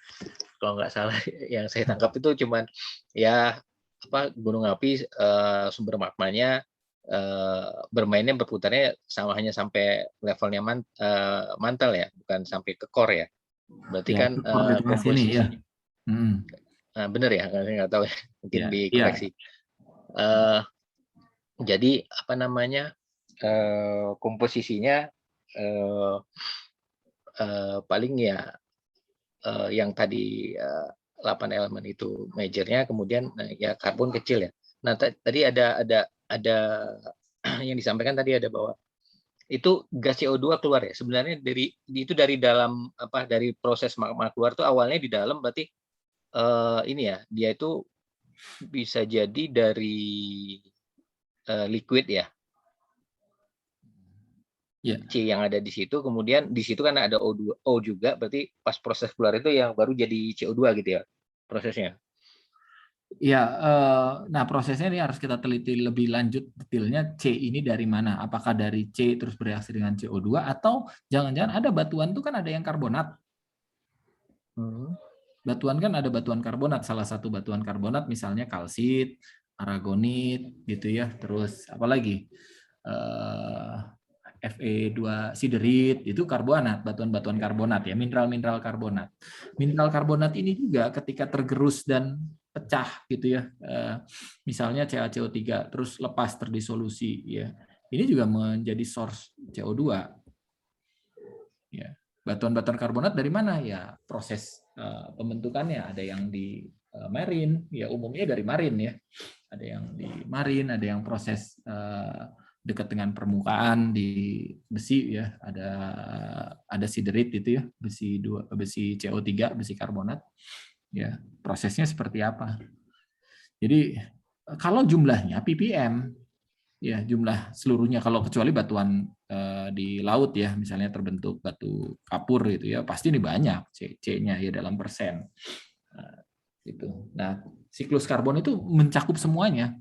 S3: Kalau nggak salah yang saya tangkap itu cuman ya gunung api sumber magmanya bermainnya berputarnya hanya sampai levelnya mantel ya, bukan sampai ke core ya. Berarti
S1: ya,
S3: kan komposisi
S1: ya.
S3: Bener ya, saya nggak tahu ya, mungkin
S1: Ya,
S3: dikoreksi. Jadi komposisinya paling ya yang tadi 8 elemen itu majornya, kemudian ya karbon kecil ya. Nah tadi ada yang disampaikan tadi ada bahwa itu gas CO2 keluar ya. Sebenarnya dari dalam dari proses magma keluar tuh awalnya di dalam berarti ini ya, dia itu bisa jadi dari liquid ya. C yang ada di situ, kemudian di situ kan ada O juga, berarti pas proses keluar itu yang baru jadi CO2 gitu ya prosesnya.
S1: Ya, nah prosesnya ini harus kita teliti lebih lanjut detailnya C ini dari mana? Apakah dari C terus bereaksi dengan CO2 atau jangan-jangan ada batuan tuh kan ada yang karbonat. Batuan kan ada batuan karbonat, salah satu batuan karbonat misalnya kalsit, aragonit gitu ya, terus apa lagi? Fe2 siderit itu karbonat, batuan-batuan karbonat ya, mineral-mineral karbonat. Mineral karbonat ini juga ketika tergerus dan pecah gitu ya, misalnya CaCO3 terus lepas terdisolusi ya, ini juga menjadi source CO2 ya. Batuan-batuan karbonat dari mana ya, proses pembentukannya ada yang di marine ya, umumnya dari marine ya, ada yang di marine, ada yang proses dekat dengan permukaan di besi ya, ada siderit itu ya, besi CO3, besi karbonat ya, prosesnya seperti apa. Jadi kalau jumlahnya ppm ya, jumlah seluruhnya, kalau kecuali batuan di laut ya, misalnya terbentuk batu kapur gitu ya, pasti ini banyak C-nya ya dalam persen gitu. Nah siklus karbon itu mencakup semuanya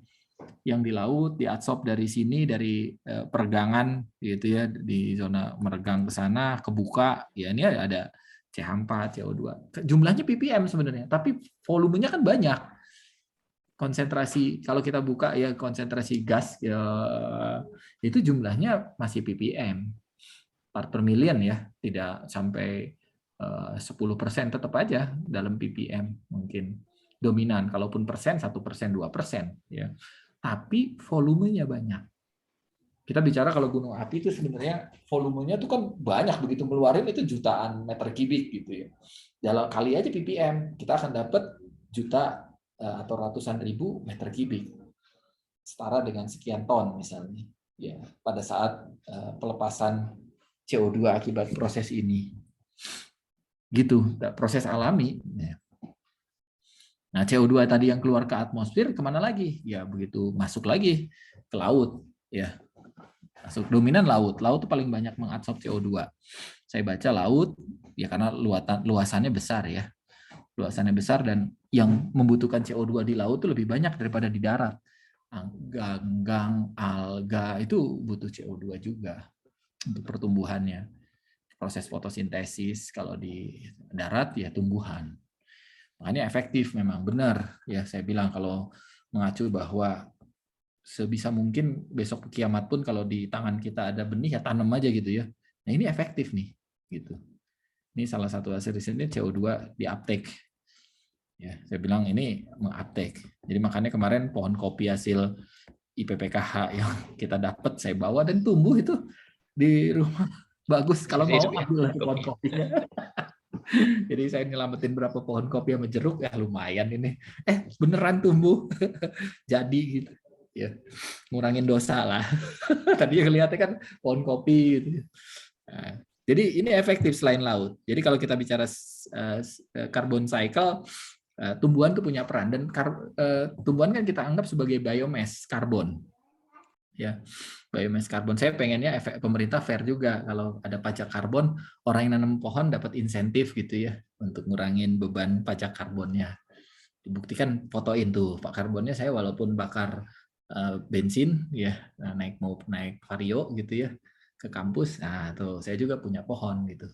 S1: yang di laut, diadsorb dari sini, dari peregangan gitu ya, di zona meregang ke sana, kebuka, ya ini ada CH4, CO2. Jumlahnya ppm sebenarnya, tapi volumenya kan banyak. Konsentrasi, kalau kita buka ya konsentrasi gas, ya itu jumlahnya masih ppm. Part per million ya, tidak sampai 10%, tetap aja dalam ppm mungkin dominan. Kalaupun persen, 1%, 2%. Ya. Tapi volumenya banyak. Kita bicara kalau gunung api itu sebenarnya volumenya itu kan banyak, begitu meluarin itu jutaan meter kubik gitu ya. Dalam kali aja ppm, kita akan dapat juta atau ratusan ribu meter kubik. Setara dengan sekian ton misalnya. Ya, pada saat pelepasan CO2 akibat proses ini. Gitu, proses alami. Ya. Nah, CO2 tadi yang keluar ke atmosfer kemana lagi? Ya begitu masuk lagi ke laut, ya masuk dominan laut. Laut itu paling banyak mengabsorb CO2. Saya baca laut, ya karena luasannya besar ya, luasannya besar dan yang membutuhkan CO2 di laut itu lebih banyak daripada di darat. Ganggang, alga itu butuh CO2 juga untuk pertumbuhannya. Proses fotosintesis kalau di darat ya tumbuhan. Makanya efektif memang benar ya, saya bilang kalau mengacu bahwa sebisa mungkin besok kiamat pun kalau di tangan kita ada benih ya tanam aja gitu ya. Nah ini efektif nih gitu. Ini salah satu hasil risetnya CO2 di uptake. Ya, saya bilang ini menguptake. Jadi makanya kemarin pohon kopi hasil IPPKH yang kita dapat saya bawa dan tumbuh itu di rumah. Bagus, kalau mau ambil pohon kopinya. Jadi saya nyelamatin berapa pohon kopi sama jeruk ya lumayan ini. Beneran tumbuh. Jadi gitu. Ya, ngurangin dosa lah. Tadi kelihatannya kan pohon kopi gitu. Nah, jadi ini efektif selain laut. Jadi kalau kita bicara carbon cycle, tumbuhan itu punya peran dan tumbuhan kan kita anggap sebagai biomass karbon. Ya, biomass karbon. Saya pengennya efek pemerintah fair juga, kalau ada pajak karbon, orang yang nanam pohon dapat insentif gitu ya untuk ngurangin beban pajak karbonnya. Dibuktikan fotoin tuh Pak karbonnya saya walaupun bakar bensin ya, naik Vario gitu ya ke kampus. Nah, tuh saya juga punya pohon gitu.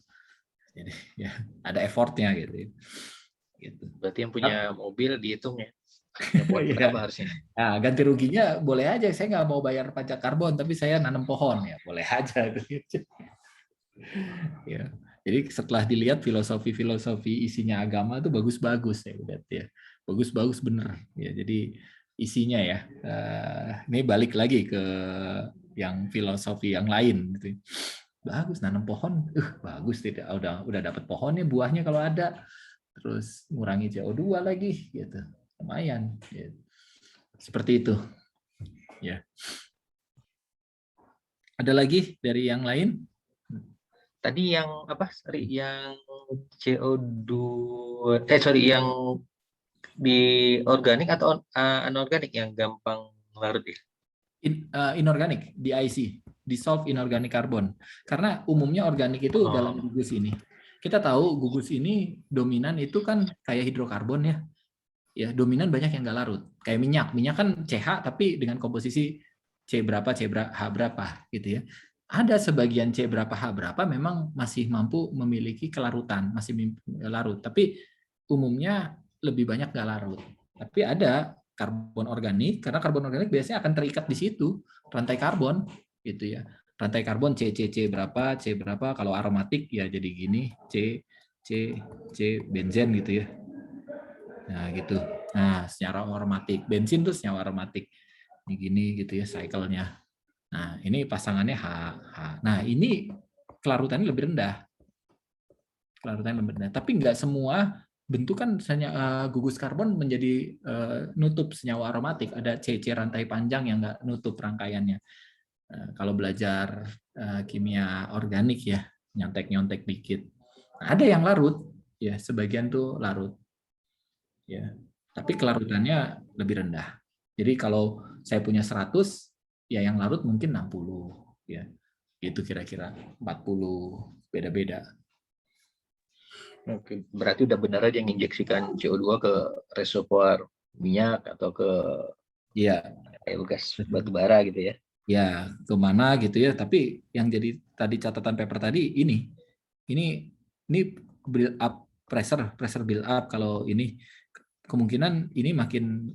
S1: Jadi ya ada effortnya gitu. Gitu.
S3: Berarti yang punya mobil dihitung ya. Berapa harusnya?
S1: Nah, ganti ruginya boleh aja, saya nggak mau bayar pajak karbon tapi saya nanam pohon ya boleh aja. Ya. Jadi setelah dilihat filosofi isinya agama itu bagus-bagus ya, ya bagus-bagus bener ya. Jadi isinya ya ini balik lagi ke yang filosofi yang lain gitu. Bagus nanam pohon, bagus tidak udah dapat pohonnya buahnya kalau ada, terus ngurangi CO2 lagi gitu, lumayan. Gitu. Seperti itu. Ya. Ada lagi dari yang lain?
S3: Tadi yang apa? Sorry, yang CO2, yang di organik atau anorganik yang gampang larut ya?
S1: Inorganik, DIC, dissolved inorganic carbon. Karena umumnya organik itu dalam gugus ini. Kita tahu gugus ini dominan itu kan kayak hidrokarbon ya. Ya, dominan banyak yang nggak larut. Kayak minyak. Minyak kan CH tapi dengan komposisi C berapa, H berapa gitu ya. Ada sebagian C berapa, H berapa memang masih mampu memiliki kelarutan, masih larut. Tapi umumnya lebih banyak nggak larut. Tapi ada karbon organik, karena karbon organik biasanya akan terikat di situ, rantai karbon gitu ya. Rantai karbon C berapa, kalau aromatik ya jadi gini, C benzen gitu ya. Nah, gitu. Nah, senyawa aromatik. Bensin tuh senyawa aromatik. Ini gini gitu ya cycle-nya. Nah, ini pasangannya H. Nah, ini kelarutannya lebih rendah. Kelarutannya lebih rendah. Tapi nggak semua bentukan gugus karbon menjadi nutup senyawa aromatik. Ada C rantai panjang yang nggak nutup rangkaiannya. Kalau belajar kimia organik ya, nyontek-nyontek dikit. Nah, ada yang larut, ya sebagian tuh larut. Ya, tapi kelarutannya lebih rendah. Jadi kalau saya punya 100, ya yang larut mungkin 60, ya. Itu kira-kira 40, beda-beda.
S3: Oke, berarti udah benar aja injeksikan CO2 ke reservoir minyak atau ke gas batu bara gitu ya.
S1: Ya, kemana gitu ya. Tapi yang jadi tadi catatan paper tadi ini build up pressure build up. Kalau ini kemungkinan ini makin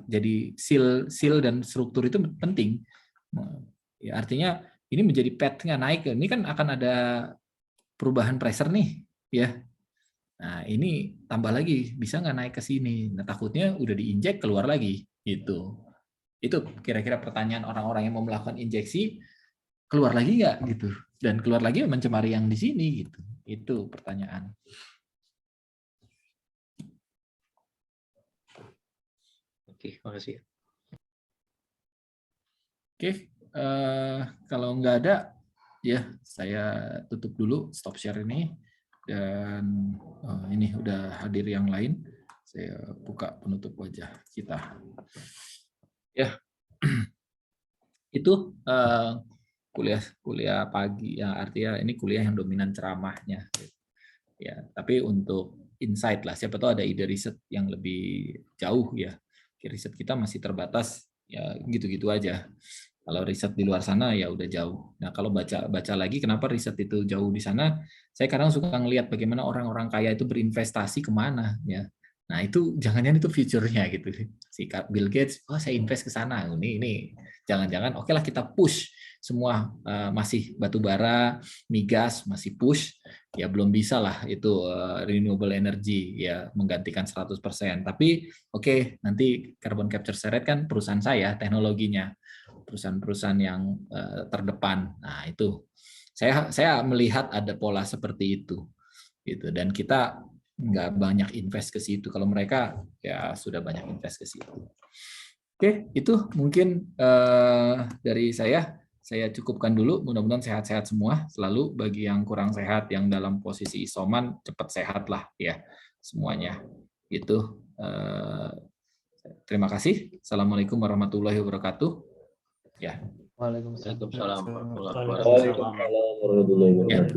S1: jadi seal dan struktur itu penting. Ya, artinya ini menjadi pad-nya naik. Ini kan akan ada perubahan pressure nih, ya. Nah, ini tambah lagi, bisa nggak naik ke sini? Nah, takutnya udah diinjek keluar lagi, gitu. Itu kira-kira pertanyaan orang-orang yang mau melakukan injeksi, keluar lagi nggak gitu? Dan keluar lagi mencemari yang di sini, gitu. Itu pertanyaan.
S3: Oke, makasih.
S1: Oke, kalau nggak ada, ya saya tutup dulu, stop share ini. Dan ini udah hadir yang lain. Saya buka penutup wajah kita. Ya, itu kuliah pagi ya, artinya ini kuliah yang dominan ceramahnya. Ya, tapi untuk insight lah, siapa tahu ada ide riset yang lebih jauh ya. Riset kita masih terbatas ya gitu-gitu aja. Kalau riset di luar sana ya udah jauh. Nah, kalau baca lagi kenapa riset itu jauh di sana, saya kadang suka ngelihat bagaimana orang-orang kaya itu berinvestasi kemana ya. Nah, itu jangan-jangan itu future-nya gitu. Si Bill Gates, oh saya invest ke sana. Ini jangan-jangan oke lah kita push semua masih batu bara, migas masih push, ya belum bisa lah itu renewable energy ya menggantikan 100%. Tapi oke, nanti carbon capture seret kan perusahaan saya teknologinya. Perusahaan-perusahaan yang terdepan. Nah, itu saya melihat ada pola seperti itu. Gitu. Dan kita nggak banyak invest ke situ. Kalau mereka ya sudah banyak invest ke situ. Oke, itu mungkin dari saya cukupkan dulu. Mudah-mudahan sehat-sehat semua. Selalu bagi yang kurang sehat, yang dalam posisi isoman, cepat sehat lah ya semuanya. Gitu. Terima kasih. Assalamualaikum warahmatullahi wabarakatuh. Ya.
S2: Waalaikumsalam.
S3: Waalaikumsalam warahmatullahi
S4: Waalaikumsalam warahmatullahi wabarakatuh.